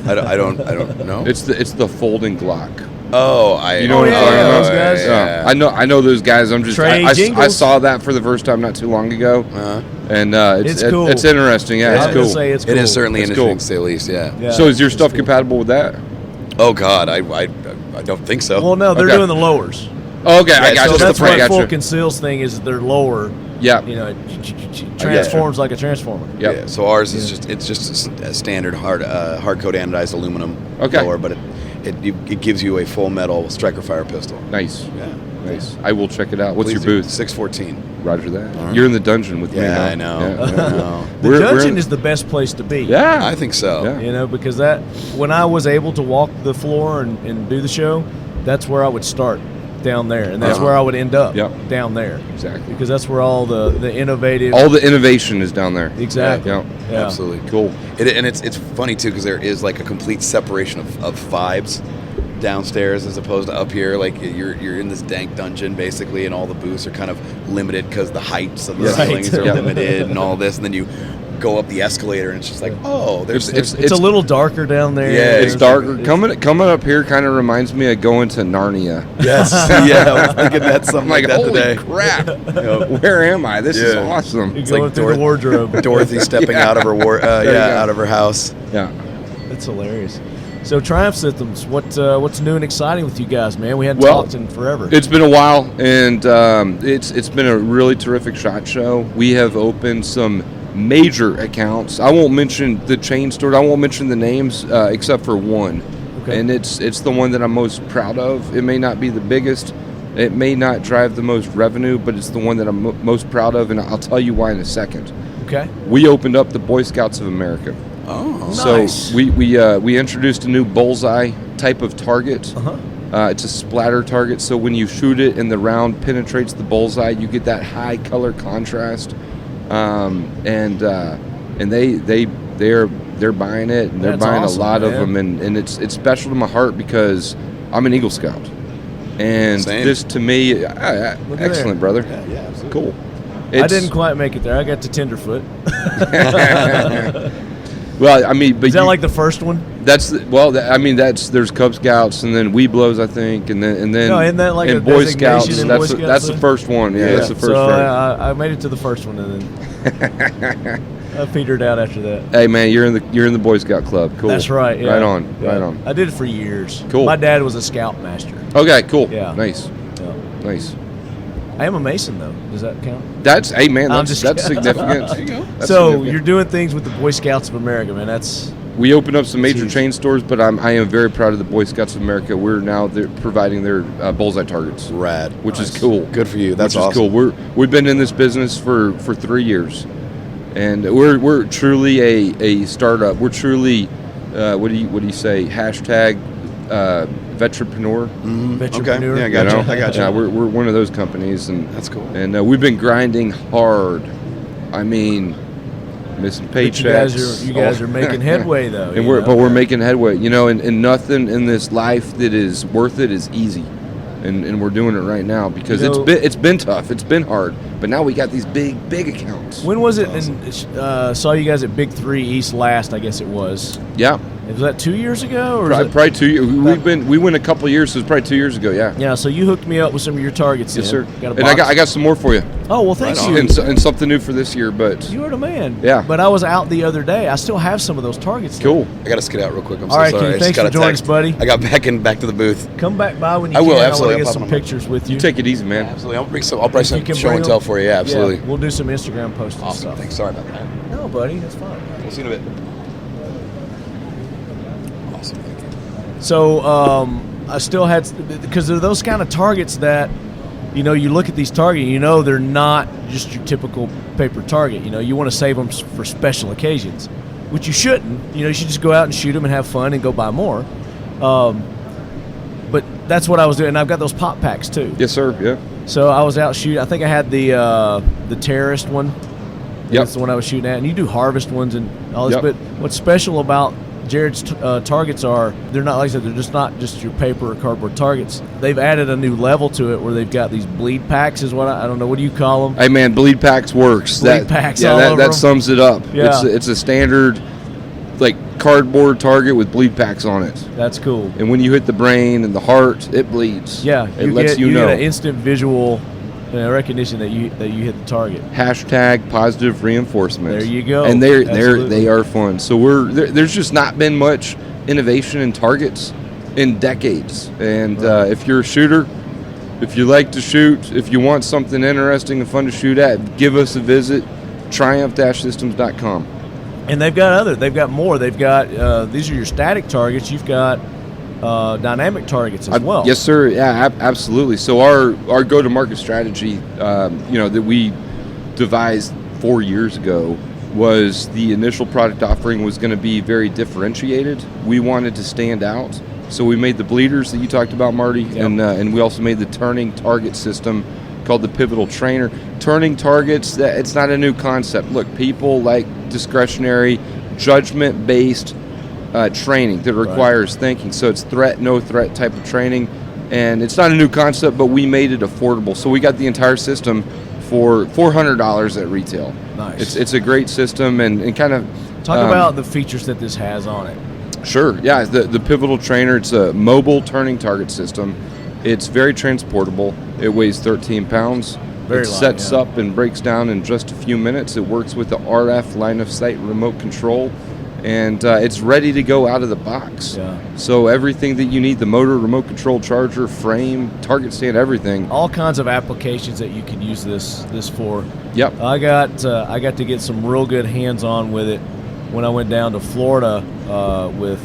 I don't know. It's the folding Glock. You know what I'm talking about? those guys? Yeah. I know those guys. I'm just Trey I Jingles. saw that for the first time not too long ago, and It's cool. It's interesting. Yeah, I was it's gonna cool. say it's cool. It is certainly It's interesting cool. to say the least. Yeah. Yeah, So is your it's stuff cool. compatible with that? Oh God, I don't think so. Well, no, they're Okay. doing the lowers. Oh, okay, I Yeah, got so you. So that's what Gotcha. full conceals thing is. They're lower. Yeah. You know, it transforms like a transformer. Yep. Yeah, so ours is just a standard hard coat anodized aluminum Okay. lower, but it gives you a full metal striker fire pistol. Nice. Yeah. Nice. I will check it out. What's Please your do. booth? 614. Roger that. You're in the dungeon with me. Yeah, huh? I know. Yeah, I yeah. know. The We're dungeon in- is the best place to be. Yeah. I think so. Yeah. You know, because that when I was able to walk the floor and do the show, that's where I would start, down there, and that's where I would end up, Yep. down there, Exactly. because that's where all the innovative. All the innovation is down there. Exactly. Yeah. Yeah. Absolutely. Cool. And it's funny too because there is like a complete separation of vibes downstairs as opposed to up here. Like you're in this dank dungeon basically, and all the booths are kind of limited because the heights of the Yeah. ceilings are Yeah. limited and all this, and then you go up the escalator and it's just like, oh, there's It's a little darker down there. Yeah, It's darker. Coming up here kind of reminds me of going to Narnia. yes, yeah. I was thinking that's something I'm like, like, that holy today. crap! Where am I? This is Yeah. awesome. You're It's going like through the wardrobe. Dorothy stepping Yeah. out of her you go. out of her house. Yeah. That's hilarious. So Triumph Systems, what's new and exciting with you guys, man? We hadn't Well, talked in forever. It's been a while, and it's been a really terrific SHOT Show. We have opened some major accounts. I won't mention the chain store. I won't mention the names except for one, Okay. and it's the one that I'm most proud of. It may not be the biggest, it may not drive the most revenue, but it's the one that I'm most proud of, and I'll tell you why in a second. Okay. We opened up the Boy Scouts of America. Oh, Nice. So we introduced a new bullseye type of target. It's a splatter target, so when you shoot it and the round penetrates the bullseye, you get that high color contrast. And they're buying it, and they're That's buying awesome, a lot of man. them, and it's special to my heart because I'm an Eagle Scout, and Same. this to me, Look at excellent, there. brother. yeah, absolutely. Cool. I didn't quite make it there. I got to Tenderfoot. Well, I mean, but Is that like the first one? That's there's Cub Scouts and then Weeblos, I think, and then No, isn't that like and a Boy designation Scouts. in That's Boy Scouts, that's the though? first one. Yeah, that's the first So one. I made it to the first one, and then I petered out after that. Hey man, you're in the Boy Scout club. Cool. That's right. Yeah. Right on. Yeah. Right on. I did it for years. Cool. My dad was a scoutmaster. Okay. Cool. Yeah. Nice. Yeah. Nice. I am a Mason, though. Does that count? That's hey man. I'm That's just- significant. There you go. That's So significant. you're doing things with the Boy Scouts of America, man. That's We opened up some major Huge. chain stores, but I am very proud of the Boy Scouts of America. We're now providing their bullseye targets, Rad. which is cool. Good for you. That's which is awesome. cool. We've been in this business for 3 years, and we're truly a startup. We're truly what do you say? Hashtag vetrepreneur. Vetrepreneur. Okay. Yeah, I You got know? you. I got you. Yeah, we're one of those companies, and That's cool. And we've been grinding hard. I mean, missing But paychecks. you guys are making headway, though. And you we're know? but we're making headway, you know, and nothing in this life that is worth it is easy, and we're doing it right now because You know- it's been tough, it's been hard, but now we got these big accounts. When was it? And saw you guys at Big 3 East last, I guess it was. Yeah, Was that 2 years ago? Or Probably 2 years. We went a couple of years, so it's probably 2 years ago, yeah. Yeah, so you hooked me up with some of your targets. Yes, then. sir. Got a And box. I got some more for you. Oh, well, thank you. And something new for this year, but... You are the man. Yeah. But I was out the other day. I still have some of those targets. Cool. I got to skid out real quick. I'm All so right, sorry. Keith, I just thanks got for a joining text. us, buddy. I got back to the booth. Come back by when you I can. will, I absolutely. want to I'll get some pop 'em up. pictures with you. You take it easy, man. Absolutely. I'll probably If you some can show bring and tell them. for you. Yeah, absolutely. Yeah, we'll do some Instagram posts and Awesome. stuff. Thanks. Sorry about that. No, buddy, that's fine. We'll see you in a bit. Awesome. Thank you. So I still had, because they're those kind of targets that, you know, you look at these targets, you know, they're not just your typical paper target. You know, you want to save them for special occasions, which you shouldn't. You know, you should just go out and shoot them and have fun and go buy more. But that's what I was doing. And I've got those pop packs too. Yes, sir. Yeah. So I was out shooting. I think I had the terrorist one. Yep. That's the one I was shooting at. And you do harvest ones and all this. Yep. But what's special about Jared's targets are, they're not, like I said, they're just not just your paper or cardboard targets. They've added a new level to it where they've got these bleed packs is what I don't know. What do you call them? Hey, man, bleed packs works. Bleed packs all over that 'em. sums it up. Yeah. It's a standard, like, cardboard target with bleed packs on it. That's cool. And when you hit the brain and the heart, it bleeds. Yeah, It lets you get know. an instant visual recognition that you hit the target. Hashtag positive reinforcement. There you go. And Absolutely. they are fun. So there's just not been much innovation in targets in decades. And if you're a shooter, if you like to shoot, if you want something interesting and fun to shoot at, give us a visit. Triumph-systems.com. And they've got more. They've got these are your static targets. You've got dynamic targets as well. Yes, sir. Yeah, absolutely. So our go-to-market strategy, that we devised 4 years ago, was the initial product offering was going to be very differentiated. We wanted to stand out, so we made the bleeders that you talked about, Marty, Yep. and we also made the turning target system called the Pivotal Trainer. Turning targets, it's not a new concept. Look, people like discretionary, judgment-based training that requires thinking. So it's threat, no threat type of training, and it's not a new concept, but we made it affordable. So we got the entire system for $400 at retail. Nice. It's a great system, and kind of Talk about the features that this has on it. Sure. Yeah, the Pivotal Trainer. It's a mobile turning target system. It's very transportable. It weighs 13 pounds. Very it light, sets yeah. up and breaks down in just a few minutes. It works with the RF line of sight remote control, and it's ready to go out of the box. Yeah. So everything that you need, the motor, remote control, charger, frame, target stand, everything. All kinds of applications that you could use this for. Yep. I got to get some real good hands-on with it when I went down to Florida with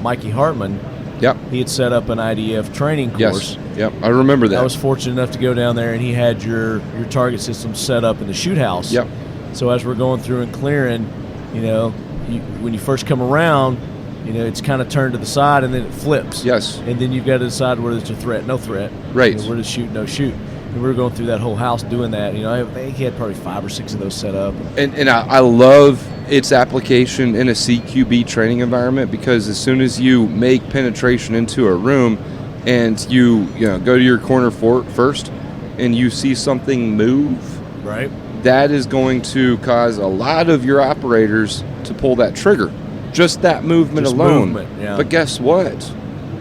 Mikey Hartman. Yep. He had set up an IDF training course. Yes. Yep. I remember that. I was fortunate enough to go down there, and he had your target system set up in the shoot house. Yep. So as we're going through and clearing, when you first come around, it's kind of turned to the side, and then it flips. Yes. And then you've got to decide whether it's a threat, no threat. Right. Where to shoot, no shoot. And we were going through that whole house doing that. I think he had probably 5 or 6 of those set up. And I love its application in a CQB training environment, because as soon as you make penetration into a room and you go to your corner first and you see something move, Right. that is going to cause a lot of your operators to pull that trigger. Just that movement Just alone. movement, yeah. But guess what?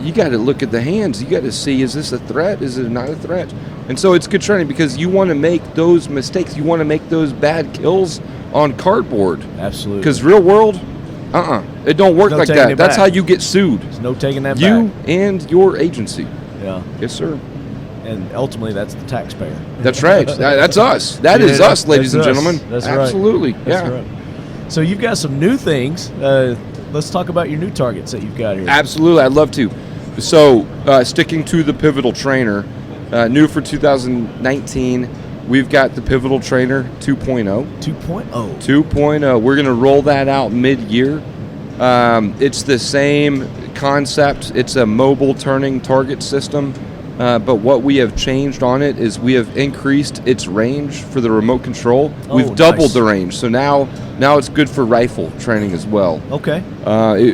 You got to look at the hands. You got to see, is this a threat? Is it not a threat? And so it's good training, because you want to make those mistakes. You want to make those bad kills on cardboard. Absolutely. Because real world, it don't work No like taking that. it That's back. how you get sued. There's no taking that You back. and your agency. Yeah. Yes, sir. And ultimately, that's the taxpayer. That's right. That's us. That is us, ladies and That's us. gentlemen. That's right. Absolutely. That's Yeah. right. So you've got some new things. Let's talk about your new targets that you've got here. Absolutely. I'd love to. So, sticking to the Pivotal Trainer, new for 2019, we've got the Pivotal Trainer 2.0. 2.0. 2.0. We're going to roll that out mid-year. It's the same concept. It's a mobile turning target system, but what we have changed on it is we have increased its range for the remote control. Oh, We've doubled nice. the range, so now it's good for rifle training as well. Okay.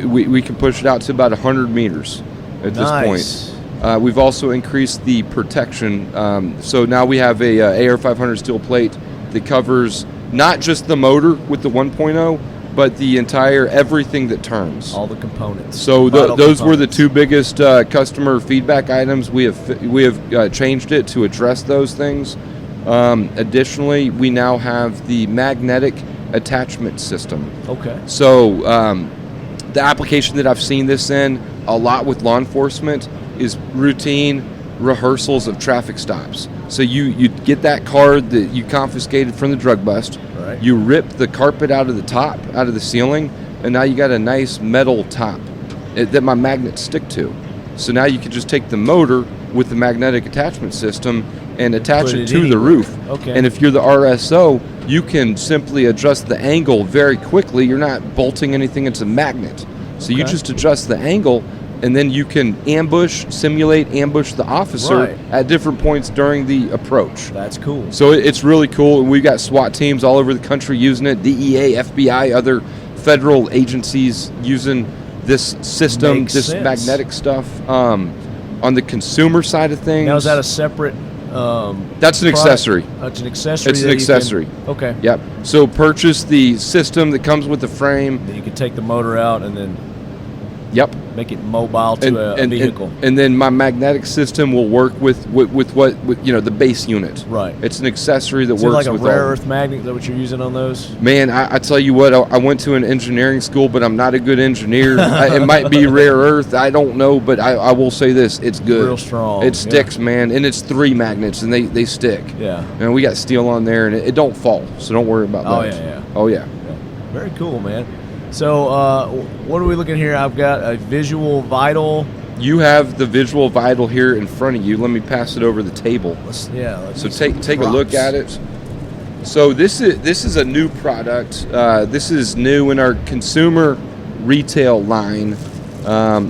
We can push it out to about 100 meters at this Nice. point. We've also increased the protection. So now we have a AR500 steel plate that covers not just the motor with the 1.0, but the entire everything that turns. All the components. So Vital those were the components. two biggest customer feedback items. We have changed it to address those things. Additionally, we now have the magnetic attachment system. Okay. So the application that I've seen this in a lot with law enforcement is routine rehearsals of traffic stops. So you get that card that you confiscated from the drug bust. Right. You rip the carpet out of the top, out of the ceiling, and now you got a nice metal top that my magnets stick to. So now you can just take the motor with the magnetic attachment system and attach Put it it to the anywhere. roof. Okay. And if you're the RSO, you can simply adjust the angle very quickly. You're not bolting anything, it's a magnet. So you Okay. just adjust the angle, and then you can simulate ambush the officer Right. at different points during the approach. That's cool. So it's really cool. We got SWAT teams all over the country using it, DEA, FBI, other federal agencies using this system, Makes this sense. magnetic stuff. On the consumer side of things, Now, is that a separate? that's an product? accessory. That's an accessory. It's an that you accessory. Can, okay. Yep. So purchase the system that comes with the frame. Then you can take the motor out and then Yep. make it mobile to a vehicle. And then my magnetic system will work with the base unit. Right. It's an accessory that Is it works like a with rare all. earth magnet? Is that what you're using on those? Man, I tell you what, I went to an engineering school, but I'm not a good engineer. It might be rare earth. I don't know, but I will say this. It's good. Real strong. It sticks, man. And it's 3 magnets, and they stick. Yeah. And we got steel on there, and it don't fall, so don't worry about Oh, that. yeah. Oh, yeah. Very cool, man. So, what are we looking here? I've got a Visual Vital. You have the Visual Vital here in front of you. Let me pass it over the table. Let's So see some take a look props. at it. So this is a new product. This is new in our consumer retail line.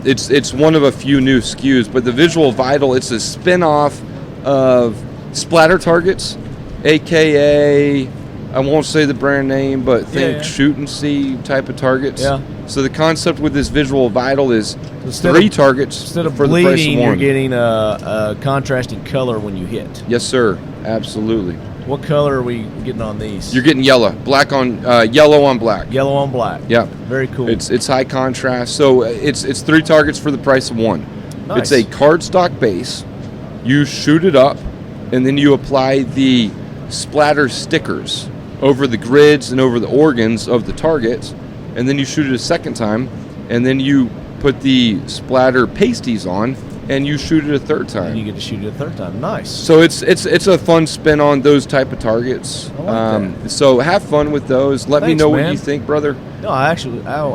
It's one of a few new SKUs, but the Visual Vital, it's a spin-off of Splatter Targets, aka I won't say the brand name, but think Yeah. shoot and see type of targets. Yeah. So the concept with this Visual Vital is Instead 3 of- targets Instead of for the price bleeding, of you're 1. getting a contrasting color when you hit. Yes, sir. Absolutely. What color are we getting on these? You're getting yellow on black. Yellow on black. Yeah. Very cool. It's high contrast. So it's 3 targets for the price of 1. Nice. It's a cardstock base. You shoot it up, and then you apply the splatter stickers over the grids and over the organs of the target, and then you shoot it a second time, and then you put the splatter pasties on, and you shoot it a third time. and you get to shoot it a third time. Nice. So it's a fun spin on those type of targets. I like So have fun with those. Let me Thanks, know what man. you think, brother. No, I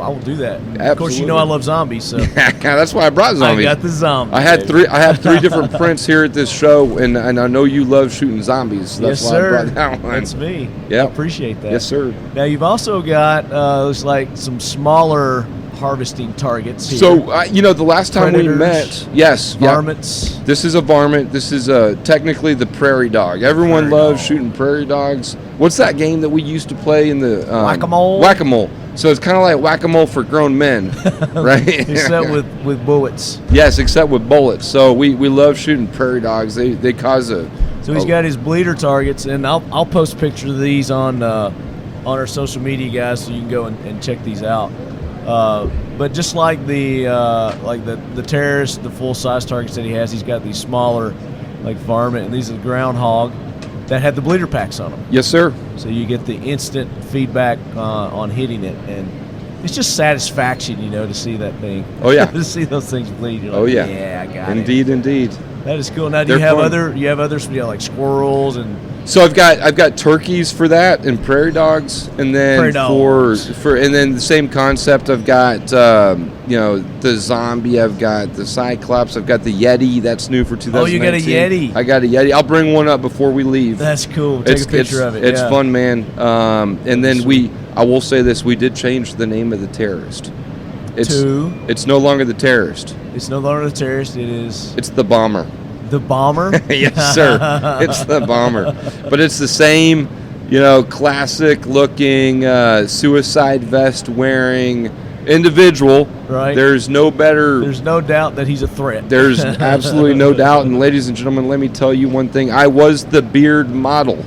will do that. Of course, you know I Absolutely. love zombies, so That's why I brought I zombies. got the zombie. I had baby. I have 3 different prints here at this show, and I know you love shooting zombies. So that's Yes, why sir. I brought that one. That's me. Yeah. I appreciate that. Yes, sir. Now you've also got looks like some smaller harvesting targets here. So the last time we Predators, met, yes, yeah. varmints. This is a varmint. This is technically the prairie dog. Everyone Prairie loves dog. shooting prairie dogs. What's that game that we used to play in the Whack-a-mole? Whack-a-mole. So it's kind of like whack-a-mole for grown men, right? Except with bullets. Yes, except with bullets. So we love shooting prairie dogs. They cause a. So he's got his bleeder targets, and I'll post pictures of these on our social media, guys, so you can go and check these out. But just like the terrorist, the full size targets that he has, he's got these smaller, like varmint, and these are groundhog that have the bleeder packs on them. Yes, sir. So you get the instant feedback on hitting it, and it's just satisfaction, to see that thing. Oh, yeah. To see those things bleed. You're Oh, like, yeah. Yeah, I got it. Indeed. That is cool. Now, do They're you have fun. others? Like squirrels and So I've got turkeys for that and prairie dogs, and then Prairie dogs. and then the same concept. I've got the zombie. I've got the cyclops. I've got the yeti. That's new for 2019. Oh, you got a yeti. I got a yeti. I'll bring one up before we leave. That's cool. Take a picture of it. It's yeah. fun, man. And then I will say this: we did change the name of the terrorist. It's no longer the terrorist. It's no longer the terrorist. It is It's the bomber. the bomber. Yes, sir. It's the bomber. But it's the same, classic looking suicide vest wearing individual. Right. There's no better. There's no doubt that he's a threat. There's absolutely no doubt. And ladies and gentlemen, let me tell you one thing. I was the beard model.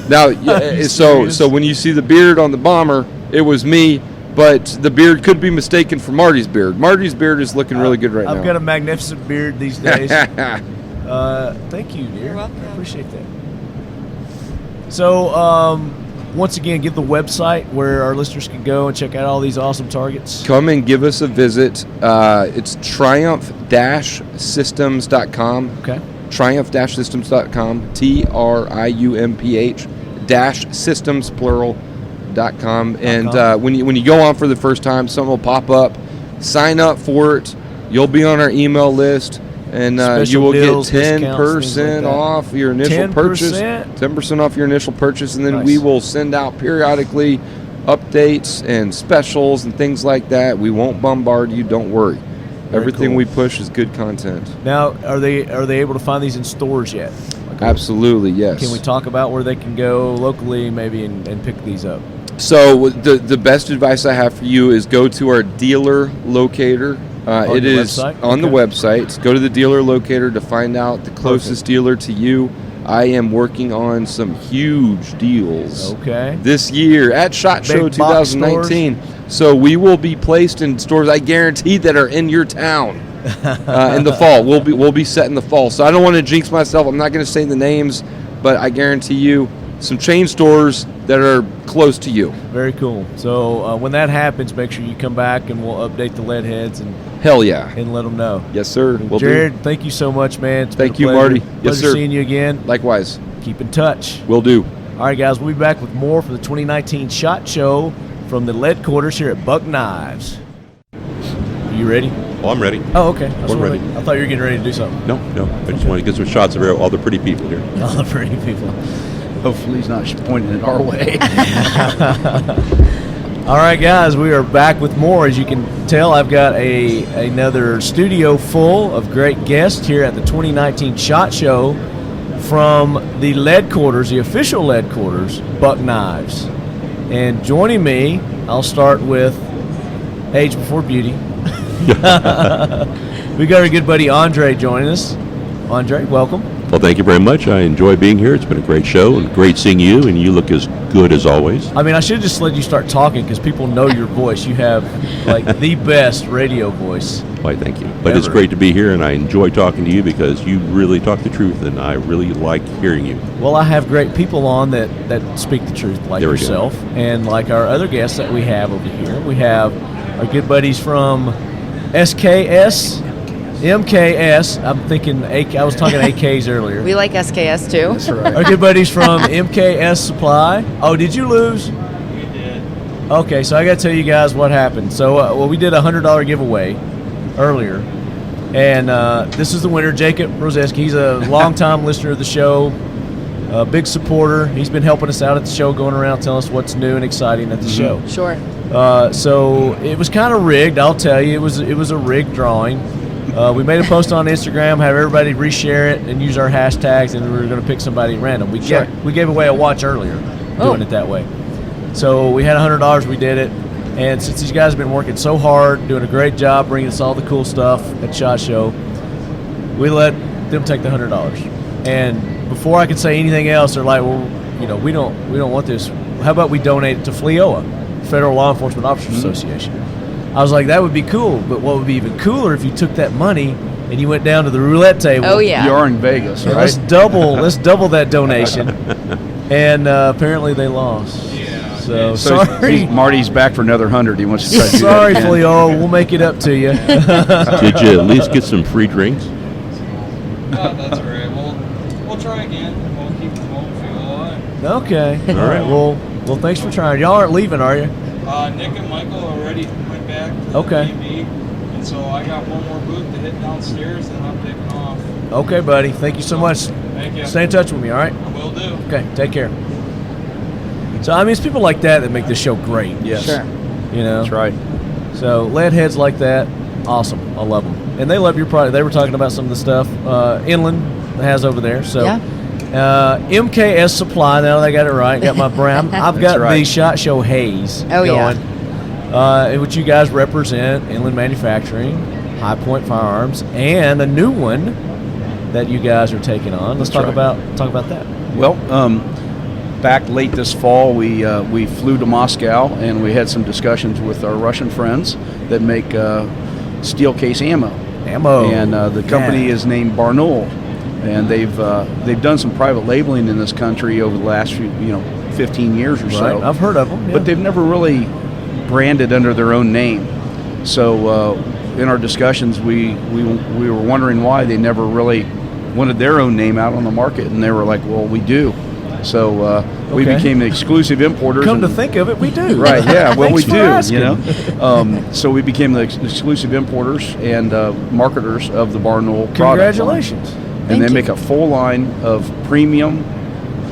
Now, you so serious? when you see the beard on the bomber, it was me. but the beard could be mistaken for Marty's beard. Marty's beard is looking really good right now. I've got a magnificent beard these days. Thank you, dear. You're welcome. I appreciate that. So, once again, give the website where our listeners can go and check out all these awesome targets. Come and give us a visit. It's triumph-systems.com. Okay. Triumph-systems.com. TRIUMPH-systems, plural.com. And when you go on for the first time, something will pop up. Sign up for it. You'll be on our email list. And you will deals, get discounts, 10% off your initial 10%? purchase. 10% off your initial purchase. And then Nice. we will send out periodically updates and specials and things like that. We won't bombard you. Don't worry. Everything cool. we push is good content. Now, are they able to find these in stores yet? Absolutely, yes. Can we talk about where they can go locally maybe and pick these up? So the best advice I have for you is go to our dealer locator. On It the is website? on the Okay. website. Go to the dealer locator to find out the closest dealer to you. I am working on some huge deals Okay. this year at SHOT Show Big box 2019. So we will be placed in stores, I guarantee, that are in your town in the fall. We'll be set in the fall. So I don't want to jinx myself. I'm not going to say the names, but I guarantee you some chain stores that are close to you. Very cool. So when that happens, make sure you come back and we'll update the lead heads and Hell yeah. let them know. Yes, sir. Will do. Jared, thank you so much, man. It's been Thank a you, pleasure. Marty. Yes, Pleasure sir. seeing you again. Likewise. Keep in touch. Will do. All right, guys, we'll be back with more for the 2019 SHOT Show from the lead quarters here at Buck Knives. Are you ready? Oh, I'm ready. Oh, okay. We're ready. I thought you were getting ready to do something. No. I just want to get some shots of all the pretty people here. All the pretty people. Hopefully he's not pointing it our way. All right, guys, we are back with more. As you can tell, I've got another studio full of great guests here at the 2019 SHOT Show from the lead quarters, the official lead quarters, Buck Knives. And joining me, I'll start with Age Before Beauty. We got our good buddy Andre joining us. Andre, welcome. Well, thank you very much. I enjoy being here. It's been a great show and great seeing you, and you look as good as always. I mean, I should have just let you start talking because people know your voice. You have like the best radio voice. Why, thank you. But it's Ever. great to be here, and I enjoy talking to you because you really talk the truth, and I really like hearing you. Well, I have great people on that speak the truth, like There we go. yourself, and like our other guests that we have over here. We have our good buddies from SKS, MKS. I'm thinking I was talking AKs earlier. We like SKS too. That's right. Our good buddies from MKS Supply. Oh, did you lose? We did. Okay, so I got to tell you guys what happened. So, we did a $100 giveaway earlier, and this is the winner, Jacob Roseski. He's a longtime listener of the show, a big supporter. He's been helping us out at the show, going around telling us what's new and exciting at the show. Sure. So it was kind of rigged. I'll tell you, it was a rigged drawing. We made a post on Instagram, have everybody reshare it and use our hashtags, and we were going to pick somebody random. We gave away a watch earlier, doing it that way. So we had $100. We did it, and since these guys have been working so hard, doing a great job, bringing us all the cool stuff at SHOT Show, we let them take the $100. And before I could say anything else, they're like, "Well, we don't want this. How about we donate it to FLEOA, Federal Law Enforcement Officers Association?" I was like, that would be cool, but what would be even cooler if you took that money and you went down to the roulette table. Oh yeah. You are in Vegas, And right? let's double that donation. And apparently they lost. Yeah. So sorry. Marty's back for another 100. He wants to try to do Sorry, that again. FLEOA. We'll make it up to you. Did you at least get some free drinks? Oh, that's all right. We'll try again. We'll keep them home if you alive. Okay. All right. Well, thanks for trying. Y'all aren't leaving, are you? Nick and Michael already went back to Okay. the B&B, and so I got one more booth to hit downstairs, and I'm taking off. Okay, buddy. Thank you so much. Thank you. Stay in touch with me, all right? I will do. Okay, take care. So, I mean, it's people like that make this show great. Yes. Sure. That's right. So, lead heads like that, awesome. I love them. And they love your product. They were talking about some of the stuff Inland has over there. So, Yeah. MKS Supply, now they got it right. Got my brand. I've got right. the SHOT Show Haze Oh, yeah. going. In which you guys represent Inland Manufacturing, High Point Firearms, and a new one that you guys are taking on. Let's talk right. about that. Well, back late this fall, we flew to Moscow and we had some discussions with our Russian friends that make steel case ammo. And the company is named Barnaul, and they've done some private labeling in this country over the last 15 years or so. I've heard of them, but they've never really branded under their own name. So in our discussions, we were wondering why they never really wanted their own name out on the market, and they were like, "Well, we do." So we became the exclusive importers. Come to think of it, we do. Right? Yeah. Well, we do. Asking. So we became the exclusive importers and marketers of the Barnoul product. Congratulations! And they make a full line of premium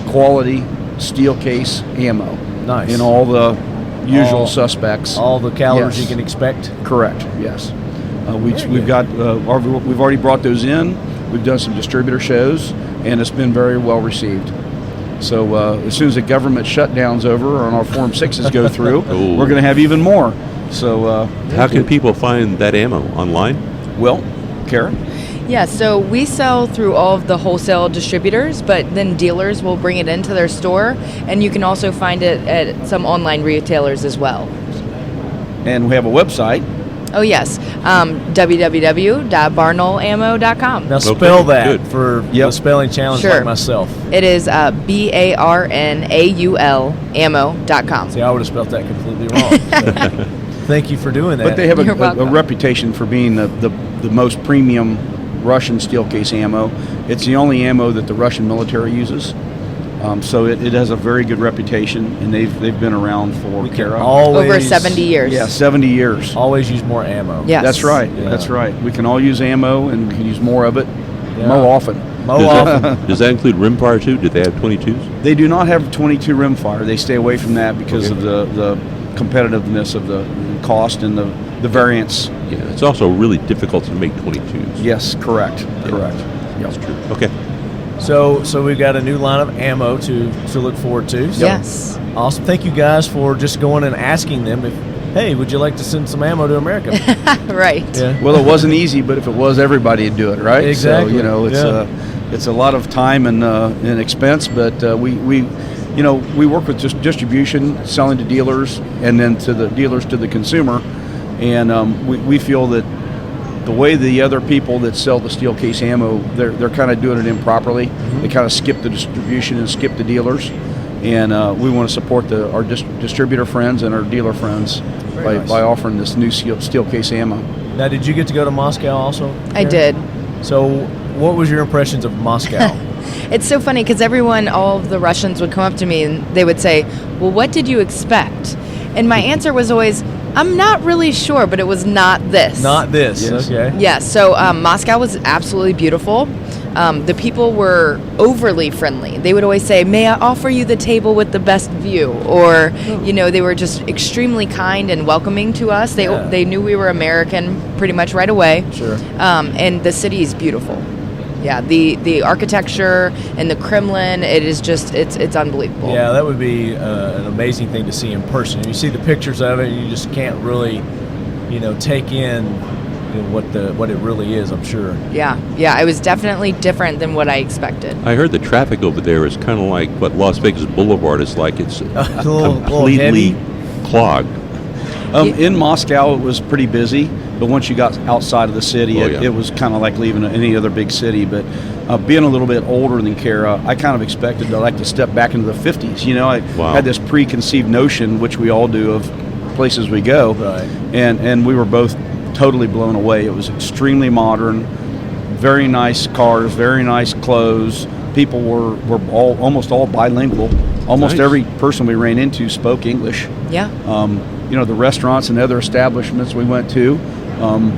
quality steel case ammo. Nice. In all the usual suspects. All the calibers you can expect. Correct. Yes. We've already brought those in. We've done some distributor shows, and it's been very well received. So as soon as the government shutdown's over and our Form 6s go through, we're going to have even more. So how can people find that ammo online? Well, Karen? Yeah, so we sell through all of the wholesale distributors, but then dealers will bring it into their store, and you can also find it at some online retailers as well. And we have a website. Oh, yes, www.barnaulammo.com. Now spell that for the spelling challenge like myself. It is BARNAUL ammo.com. See, I would have spelled that completely wrong. Thank you for doing that. But they have a reputation for being the most premium Russian steel case ammo. It's the only ammo that the Russian military uses. So it has a very good reputation, and they've been around for over 70 years. Yeah, 70 years. Always use more ammo. Yes. That's right. Yeah. That's right. We can all use ammo, and we can use more of it more often. Does that include rimfire too? Do they have 22s? They do not have 22 rimfire. They stay away from that because of the competitiveness of the cost and the variance. Yeah, it's also really difficult to make 22s. Yes, correct. Correct. Yeah, that's true. Okay. So we've got a new line of ammo to look forward to. So yes. Awesome. Thank you guys for just going and asking them if, hey, would you like to send some ammo to America? Right. Yeah. Well, it wasn't easy, but if it was, everybody would do it, right? Exactly. So, it's a lot of time and expense, but we work with just distribution, selling to dealers, and then to the dealers to the consumer, and we feel that the way the other people that sell the steel case ammo, they're kind of doing it improperly. Mm-hmm. They kind of skip the distribution and skip the dealers, and we want to support our distributor friends and our dealer friends by offering this new steel case ammo. Now, did you get to go to Moscow also? I did. So what was your impressions of Moscow? It's so funny because all of the Russians would come up to me and they would say, well, what did you expect? And my answer was always, I'm not really sure, but it was not this. Not this, yes. Okay. Yes, so Moscow was absolutely beautiful. The people were overly friendly. They would always say, may I offer you the table with the best view? Or, they were just extremely kind and welcoming to us. They knew we were American pretty much right away. Sure. And the city is beautiful. Yeah, the architecture and the Kremlin, it is just, it's unbelievable. Yeah, that would be an amazing thing to see in person. You see the pictures of it, you just can't really, take in what it really is, I'm sure. Yeah, it was definitely different than what I expected. I heard the traffic over there is kind of like what Las Vegas Boulevard is like. It's completely clogged. In Moscow, it was pretty busy, but once you got outside of the city, it was kind of like leaving any other big city. But being a little bit older than Kara, I kind of expected to like to step back into the 50s. I had this preconceived notion, which we all do, of places we go, right. and we were both totally blown away. It was extremely modern, very nice cars, very nice clothes. People were almost all bilingual. Almost every person we ran into spoke English. Yeah. The restaurants and other establishments we went to,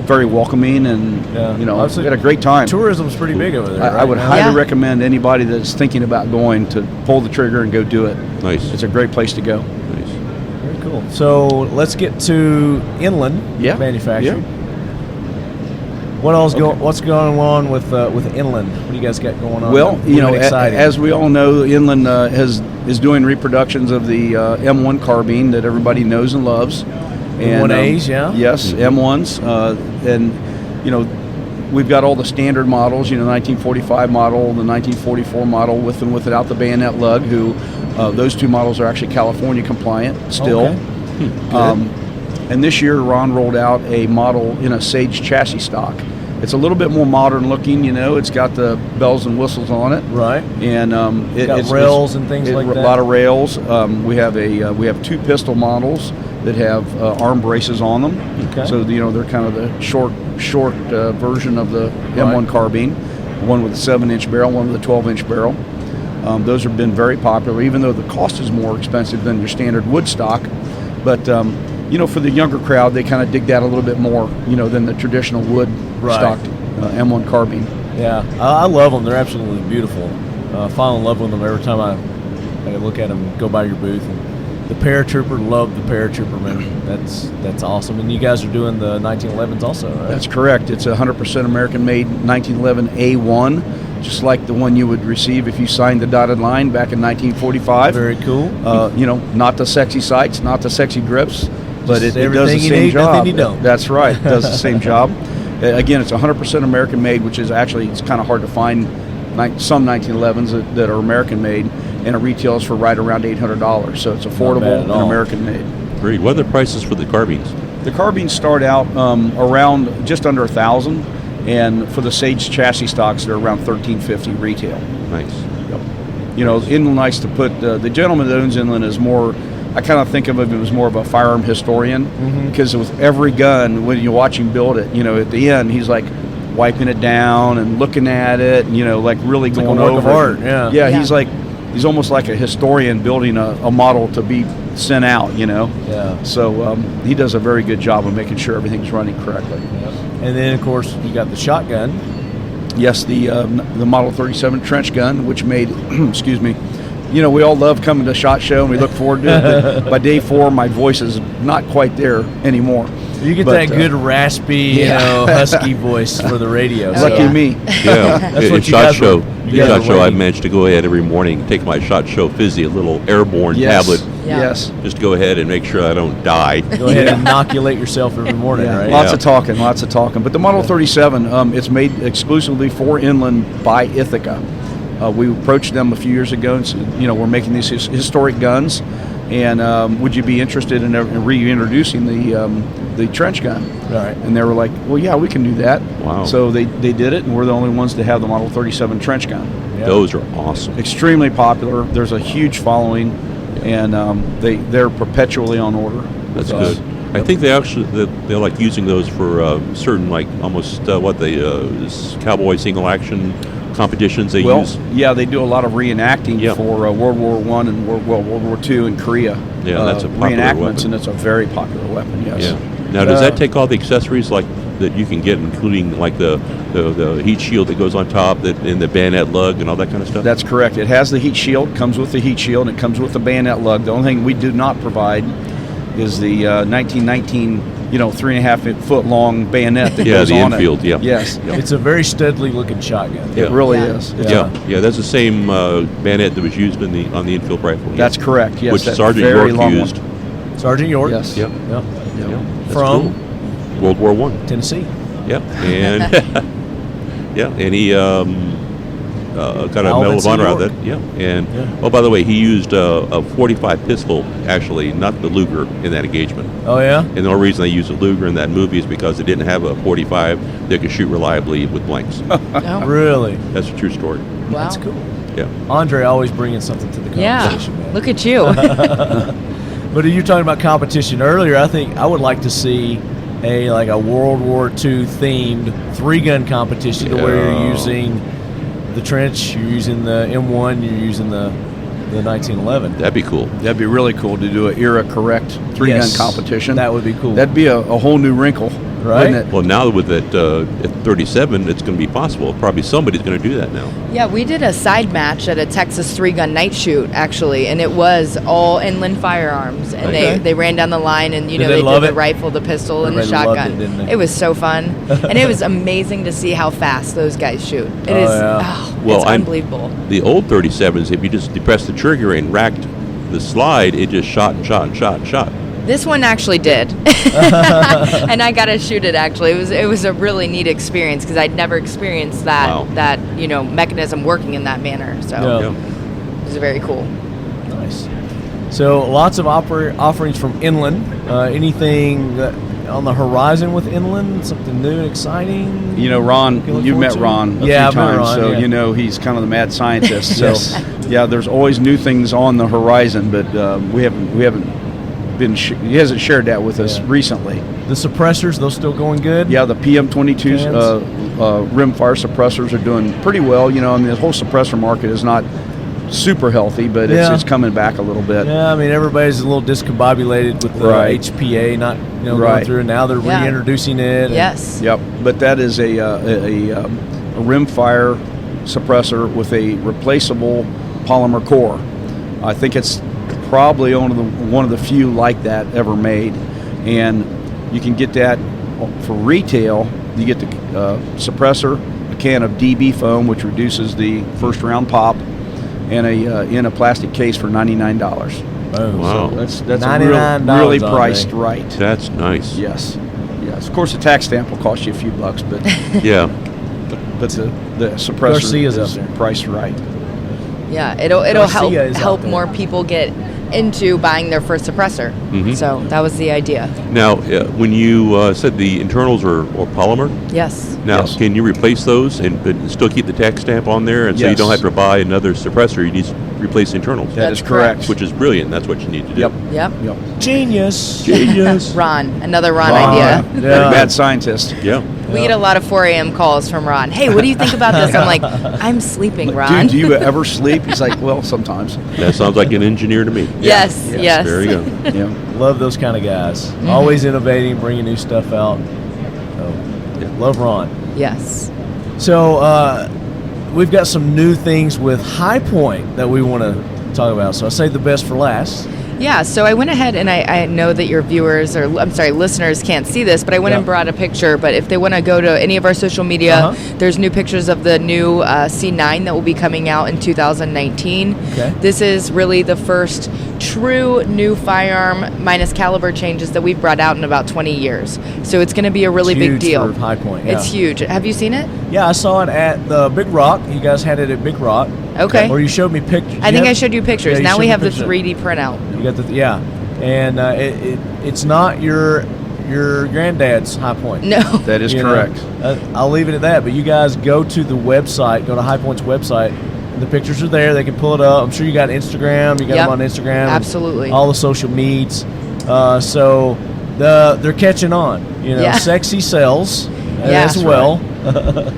very welcoming, and we had a great time. Tourism's pretty big over there. I would highly recommend anybody that's thinking about going to pull the trigger and go do it. Nice. It's a great place to go. Nice. Very cool. So let's get to Inland Manufacturing. Yeah. What's going on with Inland? What do you guys got going on? Well, as we all know, Inland is doing reproductions of the M1 carbine that everybody knows and loves. And, M1As, yeah? Yes, M1s. And, we've got all the standard models, the 1945 model, the 1944 model with and without the bayonet lug, those two models are actually California compliant still. Okay. And this year Ron rolled out a model in a Sage chassis stock. It's a little bit more modern looking, it's got the bells and whistles on it. Right. And it's rails and things like that. A lot of rails. We have two pistol models that have arm braces on them. Okay. So they're kind of the short version of the M1 carbine. One with a 7-inch barrel, one with a 12-inch barrel. Those have been very popular, even though the cost is more expensive than your standard wood stock. But for the younger crowd, they kind of dig that a little bit more, than the traditional wood stocked M1 carbine. Yeah, I love them. They're absolutely beautiful. I fall in love with them every time I look at them and go by your booth. And the paratrooper, love the paratrooper, man. That's awesome. And you guys are doing the 1911s also, right? That's correct. It's a 100% American-made 1911 A1, just like the one you would receive if you signed the dotted line back in 1945. Very cool. Not the sexy sights, not the sexy grips, but it does the same need, job. nothing you don't. That's right. It does the same job. Again, it's 100% American-made, which is actually, it's kind of hard to find some 1911s that are American-made, and it retails for right around $800. So it's affordable and American-made. Great. What are the prices for the carbines? The carbines start out around just under $1,000, and for the Sage chassis stocks, they're around $1,350 retail. Nice. Yep. Inland likes to put the gentleman that owns Inland is more. I kind of think of him as more of a firearm historian, because with every gun, when you watch him build it, at the end he's like wiping it down and looking at it, and like really it's going like a work over of art. Yeah. He's almost like a historian building a model to be sent out. Yeah. So he does a very good job of making sure everything's running correctly. And then of course you got the shotgun. Yes, the Model 37 trench gun, which made excuse me. We all love coming to SHOT Show, and we look forward to it. But by day 4, my voice is not quite there anymore. You get that good raspy, husky voice for the radio. Lucky me. Yeah, That's what SHOT Show. SHOT Show, I managed to go ahead every morning, take my SHOT Show Fizzy, a little airborne tablet. Yes. Just to go ahead and make sure I don't die. Go ahead and inoculate yourself every morning, right? Lots of talking. But the Model 37, it's made exclusively for Inland by Ithaca. We approached them a few years ago and said, we're making these historic guns, and would you be interested in reintroducing the trench gun? All right. And they were like, well, yeah, we can do that. Wow. So they did it, and we're the only ones to have the Model 37 trench gun. Yeah. Those are awesome. Extremely popular. There's a huge following, and they're perpetually on order. That's good. I think they like using those for certain, like almost cowboy single action competitions they use. Yeah, they do a lot of reenacting for World War I and World War II in Korea. Yeah, that's a popular reenactments, weapon. and it's a very popular weapon. Yes. Yeah. Now, does that take all the accessories like that you can get, including like the heat shield that goes on top, and the bayonet lug and all that kind of stuff? That's correct. It has the heat shield, comes with the heat shield, and it comes with the bayonet lug. The only thing we do not provide is the 1919 3.5 foot long bayonet that goes the on infield, it. Yes. It's a very steadily looking shotgun. It really is. Yeah, that's the same bayonet that was used on the infield rifle. That's correct. Yes, which that Sergeant very York long used. One. Sergeant York. Yes. Yep. That's from cool. World War I. Tennessee. Yep. And and he got a Medal of Honor out of that. Yeah. And oh, by the way, he used a 45 pistol, actually, not the Luger, in that engagement. Oh yeah. And the only reason they used a Luger in that movie is because they didn't have a 45 that could shoot reliably with blanks. Oh. Really? That's a true story. Wow. That's cool. Yeah. Andre always bringing something to the conversation. Man. Look at you. But you were talking about competition earlier. I think I would like to see a World War II themed 3-gun competition to where you're using the trench, you're using the M1, you're using the 1911. That'd be cool. That'd be really cool to do an era correct 3-gun competition. That would be cool. That'd be a whole new wrinkle, right? wouldn't it? Well, now with that 37, it's going to be possible. Probably somebody's going to do that now. Yeah, we did a side match at a Texas 3-gun night shoot, actually, and it was all Inland firearms. And they ran down the line, and they did the rifle, the pistol, and the shotgun. It was so fun. And it was amazing to see how fast those guys shoot. It's unbelievable. The old 37s, if you just depressed the trigger and racked the slide, it just shot and shot and shot and shot. This one actually did, and I got to shoot it. Actually, it was a really neat experience because I'd never experienced that mechanism working in that manner. So it was very cool. Nice. So lots of offerings from Inland. Anything on the horizon with Inland? Something new and exciting? You know, Ron, you met Ron a few times, Ron, so you know he's kind of the mad scientist. So yeah, there's always new things on the horizon, but we haven't been. He hasn't shared that with us recently. The suppressors, those still going good? Yeah, the PM22s, rimfire suppressors are doing pretty well. You know, I mean, the whole suppressor market is not super healthy, but it's coming back a little bit. Yeah, I mean, everybody's a little discombobulated with the HPA not going through, and now they're reintroducing it. Yes. Yep, but that is a rimfire suppressor with a replaceable polymer core. I think it's probably one of the few like that ever made, and you can get that for retail. You get the suppressor, a can of DB foam, which reduces the first round pop, and in a plastic case for $99. Oh, wow, so that's $99 really priced right. That's nice. Yes. Of course, the tax stamp will cost you a few bucks, but Yeah. but the suppressor Garcia's is up there. priced right. Yeah, it'll Garcia is help out there. more people get into buying their first suppressor. Mhm. So that was the idea. Now, when you said the internals are polymer, Yes. now Yes. can you replace those and still keep the tax stamp on there, and so you Yes. don't have to buy another suppressor? You need to replace the internals. That That's is correct. Which is brilliant. That's what you need to do. Yep. Yep. Yep. Genius. Genius. Ron, another Ron idea. Yeah. Mad scientist. Yeah. We get a lot of 4 a.m. calls from Ron. Hey, what do you think about this? I'm like, I'm sleeping, Ron. Dude, do you ever sleep? He's like, well, sometimes. That sounds like an engineer to me. Yes, yes. There you go. Yeah. Love those kind of guys. Mm-hmm. Always innovating, bringing new stuff out. So, love Ron. Yes. So we've got some new things with High Point that we want to talk about. So I say the best for last. Yeah, so I went ahead and I know that your viewers listeners can't see this, but I went and brought a picture. But if they want to go to any of our social media, there's new pictures of the new C9 that will be coming out in 2019. Okay. This is really the first true new firearm minus caliber changes that we've brought out in about 20 years. So it's going to be a really It's big huge deal. for High Point. It's huge. Have you seen it? Yeah, I saw it at the Big Rock. You guys had it at Big Rock. Okay. Or you showed me pictures. I think I showed you pictures. Yeah, you now showed we me have the pictures. 3D printout. You got the and it's not your granddad's High Point. No. That is You correct. know, I'll leave it at that. But you guys go to the website, go to High Point's website. The pictures are there. They can pull it up. I'm sure you got Instagram. You got them on Instagram. Absolutely. All the social meds. So they're catching on. You know, Yeah. sexy sells Yeah. as well.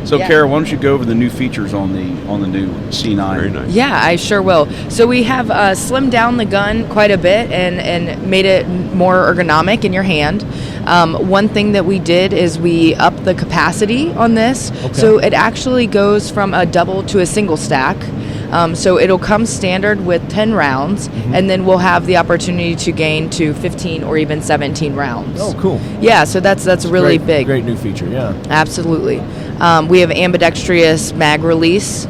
So, Yeah. Kara, why don't you go over the new features on the new C9? Very nice. Yeah, I sure will. So we have slimmed down the gun quite a bit and made it more ergonomic in your hand. One thing that we did is we upped the capacity on this. Okay. So it actually goes from a double to a single stack. So it'll come standard with 10 rounds, and then we'll have the opportunity to gain to 15 or even 17 rounds. Oh, cool. Yeah, so that's really Great- big. Great new feature. Yeah. Absolutely. We have ambidextrous mag release.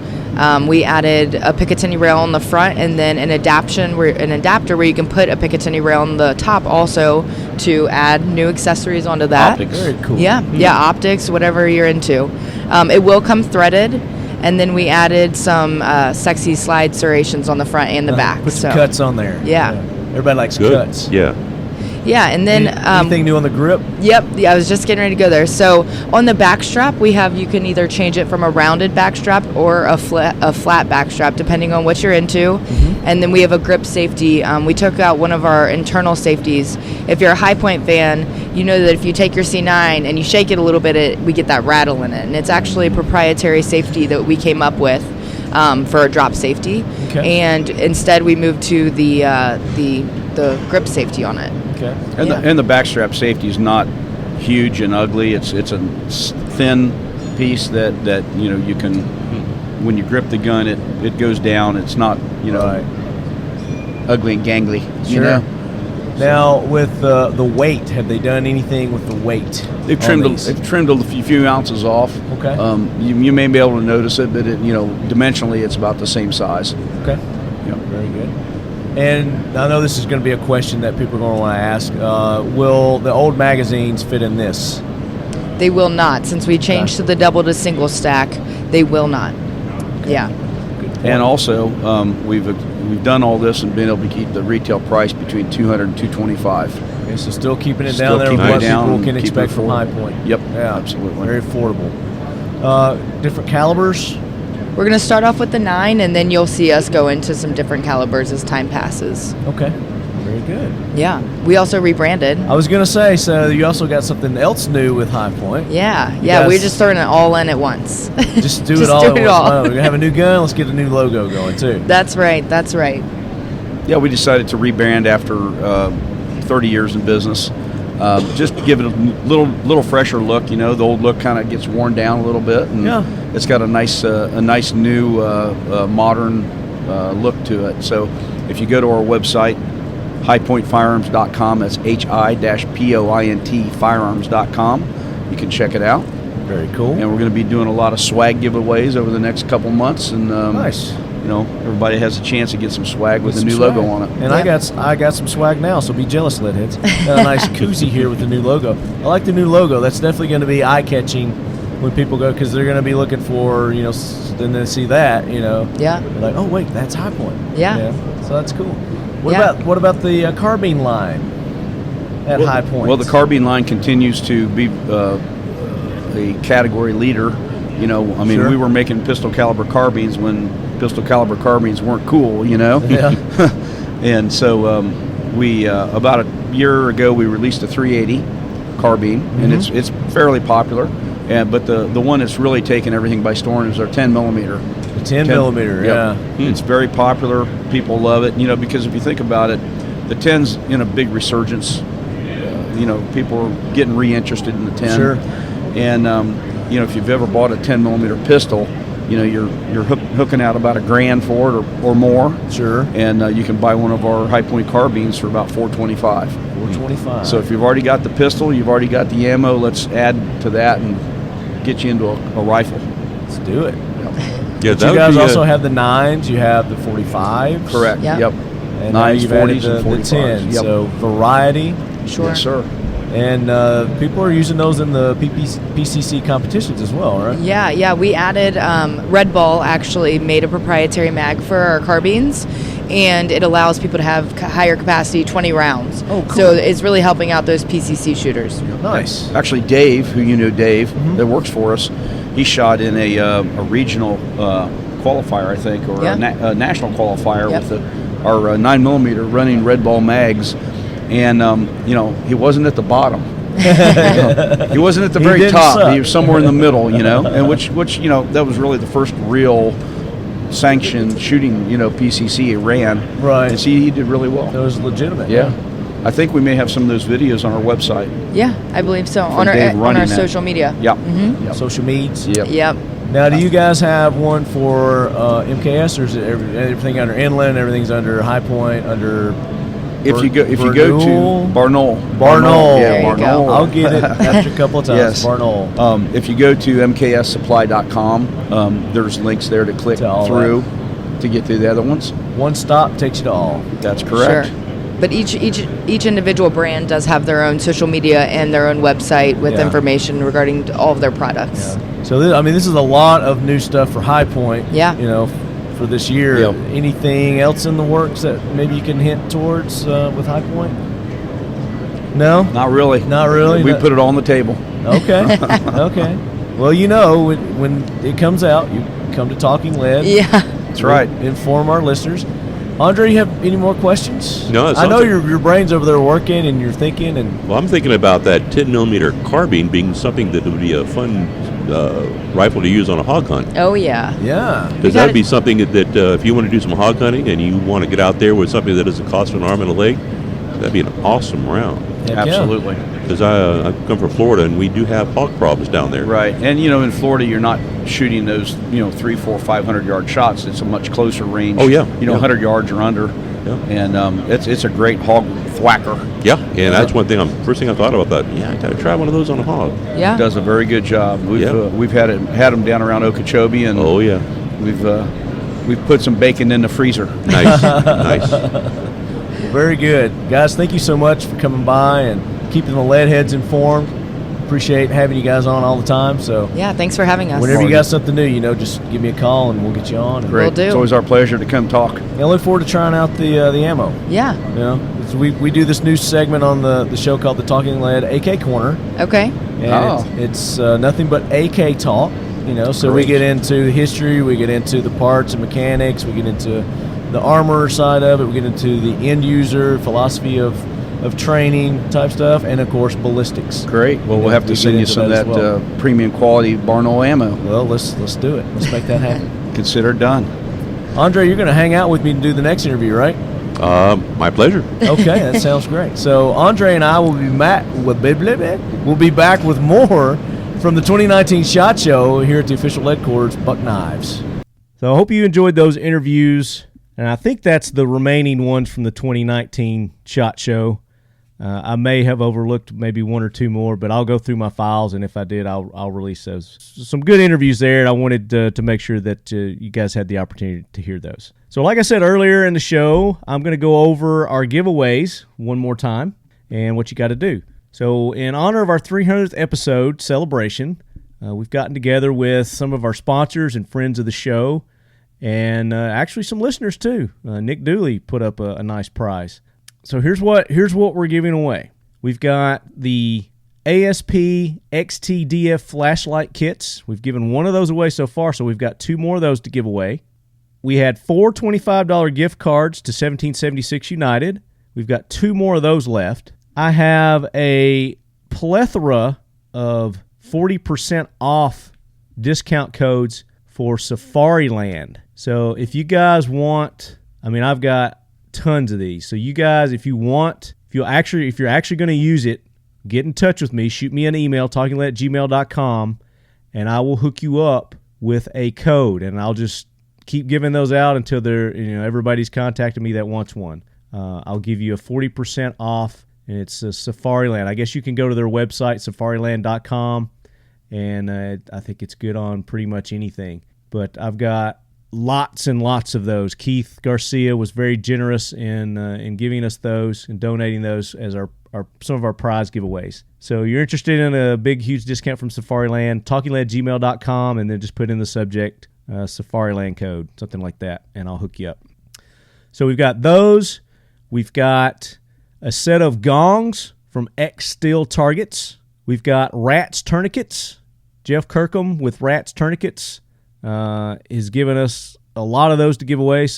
We added a Picatinny rail on the front, and then an adapter where you can put a Picatinny rail on the top also to add new accessories onto that. Optics. Very cool. Yeah, optics, whatever you're into. It will come threaded, and then we added some sexy slide serrations on the front and the back. Put some cuts on there. Yeah. Everybody likes Good. cuts. Yeah. Yeah, and then Anything new on the grip? Yep, I was just getting ready to go there. So on the back strap, you can either change it from a rounded back strap or a flat back strap, depending on what you're into. And then we have a grip safety. We took out one of our internal safeties. If you're a High Point fan, you know that if you take your C9 and you shake it a little bit, we get that rattle in it. And it's actually a proprietary safety that we came up with for a drop safety. Okay. And instead we moved to the grip safety on it. Okay. And the backstrap safety is not huge and ugly. It's a thin piece that you can, when you grip the gun, it goes down. It's not ugly and gangly. Sure. You know? Now with the weight, have they done anything with the weight? They've on trimmed these? a few ounces off. Okay. You may be able to notice it, but dimensionally it's about the same size. Okay. Yep. Very good. And I know this is going to be a question that people are going to want to ask. Will the old magazines fit in this? They will not. Since we changed to the double to single stack, they will not. Okay. Yeah. And also, we've done all this and been able to keep the retail price between $200 and $225. Okay, so still keeping it Still down there with keeping what it down people and can keeping expect it from High affordable. Point. Yep, Yeah, absolutely. Very affordable. Different calibers. We're going to start off with the 9, and then you'll see us go into some different calibers as time passes. Okay. Very good. Yeah. We also rebranded. I was going to say, so you also got something else new with High Point. Yeah. You Yeah, guys- we're just throwing it all in at once. Just do Just it all. do at it once. all. Oh, we're going to have a new gun. Let's get a new logo going, too. That's right. That's right. Yeah, we decided to rebrand after 30 years in business. Just give it a little fresher look. You know, the old look kind of gets worn down a little bit, and Yeah. it's got a nice new modern look to it. So if you go to our website, highpointfirearms.com, that's HI-POINT firearms.com, you can check it out. Very cool. And we're going to be doing a lot of swag giveaways over the next couple months, and Nice. you know, everybody has a chance to get some swag with Get the some new logo swag. on it. And I got some swag now, so be jealous, Leadheads. Got a nice koozie here with the new logo. I like the new logo. That's definitely going to be eye-catching when people go, because they're going to be looking for, you know, and then see that, you know. Yeah. They're like, oh, wait, that's High Point. Yeah. So that's cool. What Yeah. about the carbine line at High Point? Well, the carbine line continues to be a category leader. You know, I mean, Sure. we were making pistol caliber carbines when pistol caliber carbines weren't cool, you know. Yeah. And so we about a year ago we released a 380 carbine, and it's fairly popular. But the one that's really taken everything by storm is our 10 millimeter. The 10 millimeter, Yep. yeah. It's very popular. People love it, you know, because if you think about it, the 10's in a big resurgence. You know, people are getting reinterested in the 10. Sure. And you know, if you've ever bought a 10 millimeter pistol, you know, you're hooking out about $1,000 for it or more. Sure. And you can buy one of our High Point carbines for about $425. $425. So if you've already got the pistol, you've already got the ammo, let's add to that and get you into a rifle. Let's do it. Yeah, But you guys also have the 9s, you have the 45s. Correct. Yep. Yep. And now 9s, you've added 40s, the, and the 45s. 10. Yep. So variety. Sure. Yes, sir. And people are using those in the PCC competitions as well, right? Yeah. We added Red Bull actually made a proprietary mag for our carbines, and it allows people to have higher capacity 20 rounds. Oh, cool. So it's really helping out those PCC shooters. Nice. Actually, Dave, who you know, Dave, that works for us, he shot in a regional qualifier, I think, or Yeah. a national qualifier Yep. with our 9 millimeter running Red Ball mags, and you know, he wasn't at the bottom. He wasn't at the He very didn't top. suck. He was somewhere in the middle, you know, and which you know, that was really the first real sanctioned shooting, you know, PCC he ran. Right. And see, he did really well. That was legitimate. Yeah. I think we may have some of those videos on our website. Yeah, I believe so. On Dave our running that. social media. Yep. Mm-hmm. Yep. Social medias. Yep. Yep. Now, do you guys have one for MKS, or is it everything under Inland? Everything's under High Point, under. If you go to Barnaul, Barnaul. yeah, There you Barnaul. go. I'll get it after a couple of times. Yes. Barnaul. If you go to mkssupply.com, there's links there to click To all through to get to the other ones. One stop takes you to all. That's correct. Sure. But each individual brand does have their own social media and their own website with Yeah. information regarding all of their products. So this is a lot of new stuff for High Point. Yeah. You know, for this year. Yep. Anything else in the works that maybe you can hint towards with High Point? No. Not really. Not really? We No. put it on the table. Okay. Okay. Well, you know, when it comes out, you come to Talking Lead. Yeah. That's right. Inform our listeners. Andre, you have any more questions? No, it I know sounds your brain's over there working and you're thinking and Well, I'm thinking about that 10 millimeter carbine being something that would be a fun rifle to use on a hog hunt. Oh yeah. yeah. Because that would be something that if you want to do some hog hunting and you want to get out there with something that doesn't cost an arm and a leg, that'd be an awesome round. Heck yeah. Absolutely. Because I come from Florida and we do have hog problems down there. Right. And you know, in Florida, you're not shooting those 300, 400, 500 yard shots. It's a much closer range. Oh, yeah. You know, Yeah. 100 yards or under. Yeah. And it's a great hog thwacker. Yeah, and that's one thing. First thing I thought about that. Yeah, I got to try one of those on a hog. Yeah. Does a very good job. We've Yeah. we've had them down around Okeechobee, and Oh yeah. we've we've put some bacon in the freezer. Nice, nice. Well, very good. Guys, thank you so much for coming by and keeping the lead heads informed. Appreciate having you guys on all the time. So Yeah, thanks for having us. whenever you got something new, just give me a call and we'll get you on. Great. Will do. It's always our pleasure to come talk. And I look forward to trying out the ammo. Yeah. We do this new segment on the show called the Talking Lead AK Corner. Okay. And it's nothing but AK talk, so we get into history, we get into the parts and mechanics, we get into the armor side of it, we get into the end user philosophy of training type stuff, and of course ballistics. Great. Well, we'll have to we send get you into some of that as that premium quality Barnaul ammo. Well, let's do it. Let's make that happen. Consider it done. Andre, you're going to hang out with me to do the next interview, right? My pleasure. Okay, that sounds great. So Andre and I will be back with more from the 2019 SHOT Show here at the official headquarters, Buck Knives. So I hope you enjoyed those interviews, and I think that's the remaining ones from the 2019 SHOT Show. I may have overlooked maybe one or two more, but I'll go through my files, and if I did, I'll release those. Some good interviews there, and I wanted to make sure that you guys had the opportunity to hear those. So like I said earlier in the show, I'm going to go over our giveaways one more time and what you got to do. So in honor of our 300th episode celebration, we've gotten together with some of our sponsors and friends of the show, and actually some listeners too. Nick Dooley put up a nice prize. So here's what we're giving away. We've got the ASP XTDF flashlight kits. We've given one of those away so far, so we've got two more of those to give away. We had 4 $25 gift cards to 1776 United. We've got two more of those left. I have a plethora of 40% off discount codes for Safariland. So if you guys want, I've got tons of these. So you guys, if you're actually going to use it, get in touch with me. Shoot me an email, talkinglead@gmail.com, and I will hook you up with a code, and I'll just keep giving those out until everybody's contacting me that wants one. I'll give you a 40% off, and it's Safariland. I guess you can go to their website, safariland.com, and I think it's good on pretty much anything. But I've got lots and lots of those. Keith Garcia was very generous in giving us those and donating those as some of our prize giveaways. So you're interested in a big, huge discount from Safariland, talkinglead@gmail.com, and then just put in the subject Safariland code, something like that, and I'll hook you up. So we've got those. We've got a set of gongs from X Steel Targets. We've got Rats Tourniquets. Jeff Kirkham with Rats Tourniquets has given us a lot of those to give away.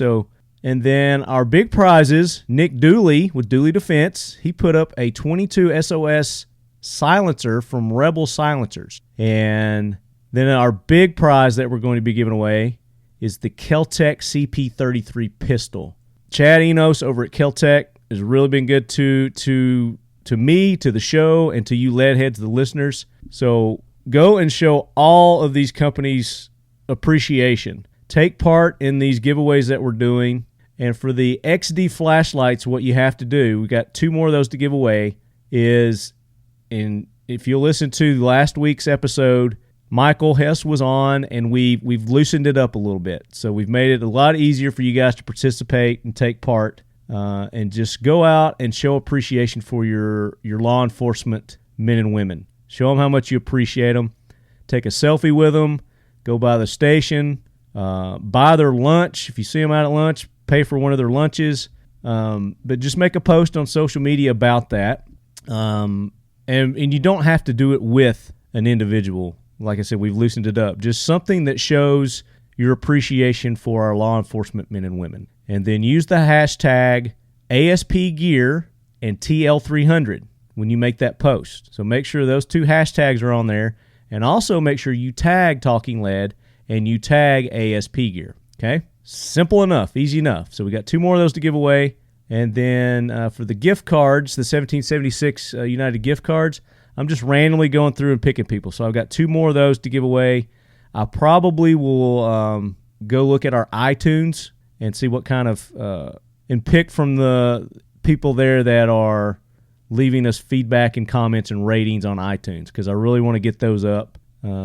And then our big prizes, Nick Dooley with Dooley Defense. He put up a 22 SOS silencer from Rebel Silencers. And then our big prize that we're going to be giving away is the Keltec CP33 pistol. Chad Enos over at Keltec has really been good to me, to the show, and to you leadheads, the listeners. So go and show all of these companies appreciation. Take part in these giveaways that we're doing. And for the XD flashlights, what you have to do, we got two more of those to give away, is if you listen to last week's episode, Michael Hess was on, and we've loosened it up a little bit. So we've made it a lot easier for you guys to participate and take part, and just go out and show appreciation for your law enforcement men and women. Show them how much you appreciate them. Take a selfie with them. Go by the station. Buy their lunch. If you see them out at lunch, pay for one of their lunches. But just make a post on social media about that. And you don't have to do it with an individual. Like I said, we've loosened it up. Just something that shows your appreciation for our law enforcement men and women. And then use the hashtag ASPGear and TL300 when you make that post. So make sure those two hashtags are on there. And also make sure you tag Talking Lead and you tag ASP Gear. Okay? Simple enough. Easy enough. So we got two more of those to give away. And then for the gift cards, the 1776 United gift cards, I'm just randomly going through and picking people. So I've got two more of those to give away. I probably will go look at our iTunes and see what kind of and pick from the people there that are leaving us feedback and comments and ratings on iTunes, because I really want to get those up.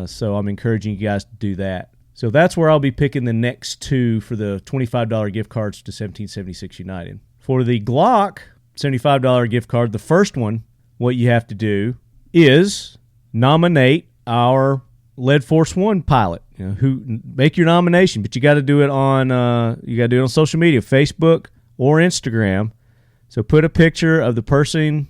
So I'm encouraging you guys to do that. So that's where I'll be picking the next two for the $25 gift cards to 1776 United. For the Glock $75 gift card, the first one, what you have to do is nominate our Lead Force One pilot. Who make your nomination, but you got to do it on social media, Facebook or Instagram. So put a picture of the person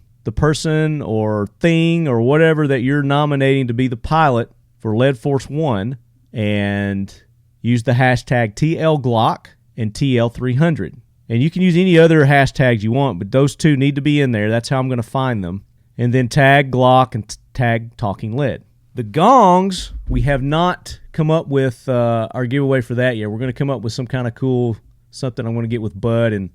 or thing or whatever that you're nominating to be the pilot for Lead Force One, and use the hashtag TLGlock and TL300. And you can use any other hashtags you want, but those two need to be in there. That's how I'm going to find them. And then tag Glock and tag Talking Lead. The gongs, we have not come up with our giveaway for that yet. We're going to come up with some kind of cool something I'm going to get with Bud, and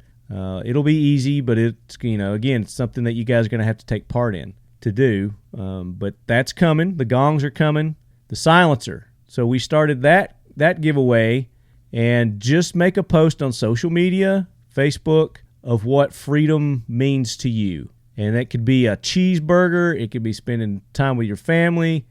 it'll be easy, but it's, again, it's something that you guys are going to have to take part in to do. But that's coming. The gongs are coming. The silencer. So we started that giveaway, and just make a post on social media, Facebook, of what freedom means to you. And that could be a cheeseburger. It could be spending time with your family.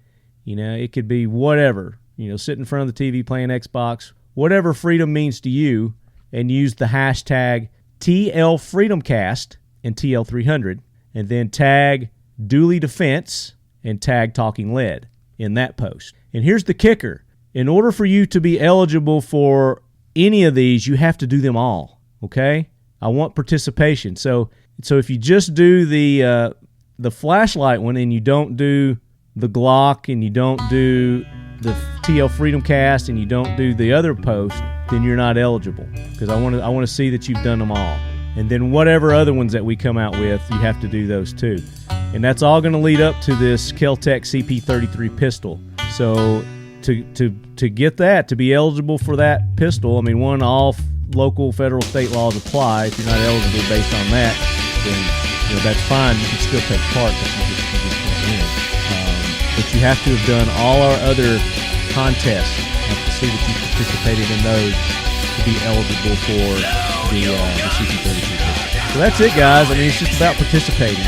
It could be whatever. Sit in front of the TV playing Xbox. Whatever freedom means to you, and use the hashtag TLFreedomCast and TL300, and then tag Dooley Defense and tag Talking Lead in that post. And here's the kicker. In order for you to be eligible for any of these, you have to do them all, okay? I want participation. So if you just do the flashlight one and you don't do the Glock and you don't do the TL Freedom Cast and you don't do the other post, then you're not eligible, because I want to see that you've done them all. And then whatever other ones that we come out with, you have to do those too. And that's all going to lead up to this Kel-Tec CP33 pistol. So to get that, to be eligible for that pistol, all local, federal, state laws apply. If you're not eligible based on that, then that's fine. You can still take part, but you just can't win. But you have to have done all our other contests. You have to see that you participated in those to be eligible for the CP33 pistol. So that's it, guys. It's just about participating,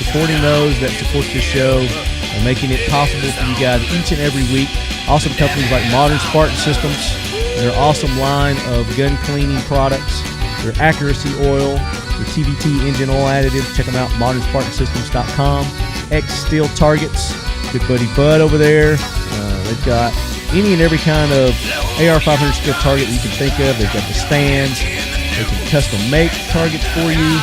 supporting those that support this show, and making it possible for you guys each and every week. Awesome companies like Modern Spartan Systems, their awesome line of gun cleaning products, their accuracy oil, their TVT engine oil additives. Check them out, modernspartansystems.com. X Steel Targets, good buddy Bud over there. They've got any and every kind of AR-500 steel target that you can think of. They've got the stands. They can custom make targets for you.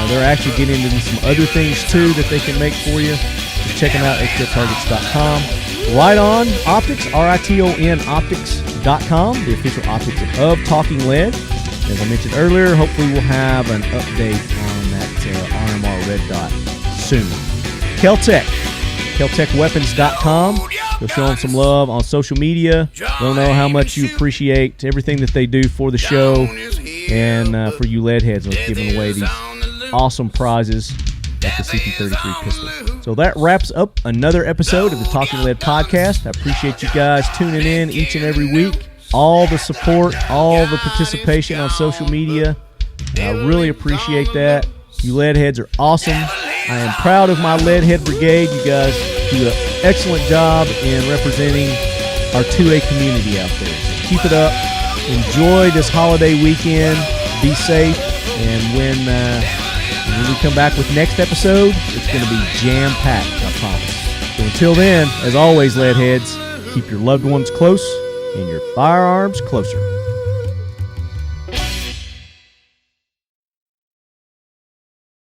They're actually getting into some other things too that they can make for you. So check them out, xsteeltargets.com. Right On Optics, RITON Optics.com, the official optics of Talking Lead. As I mentioned earlier, hopefully we'll have an update on that RMR Red Dot soon. Kel-Tec, KelTecWeapons.com. Go show them some love on social media. Let them know how much you appreciate everything that they do for the show, and for you lead heads, we're giving away these awesome prizes like the CP33 pistol. So that wraps up another episode of the Talking Lead podcast. I appreciate you guys tuning in each and every week. All the support, all the participation on social media. I really appreciate that. You lead heads are awesome. I am proud of my lead head brigade. You guys do an excellent job in representing our 2A community out there. So keep it up. Enjoy this holiday weekend. Be safe. And when we come back with next episode, it's going to be jam-packed, I promise. So until then, as always, lead heads, keep your loved ones close and your firearms closer.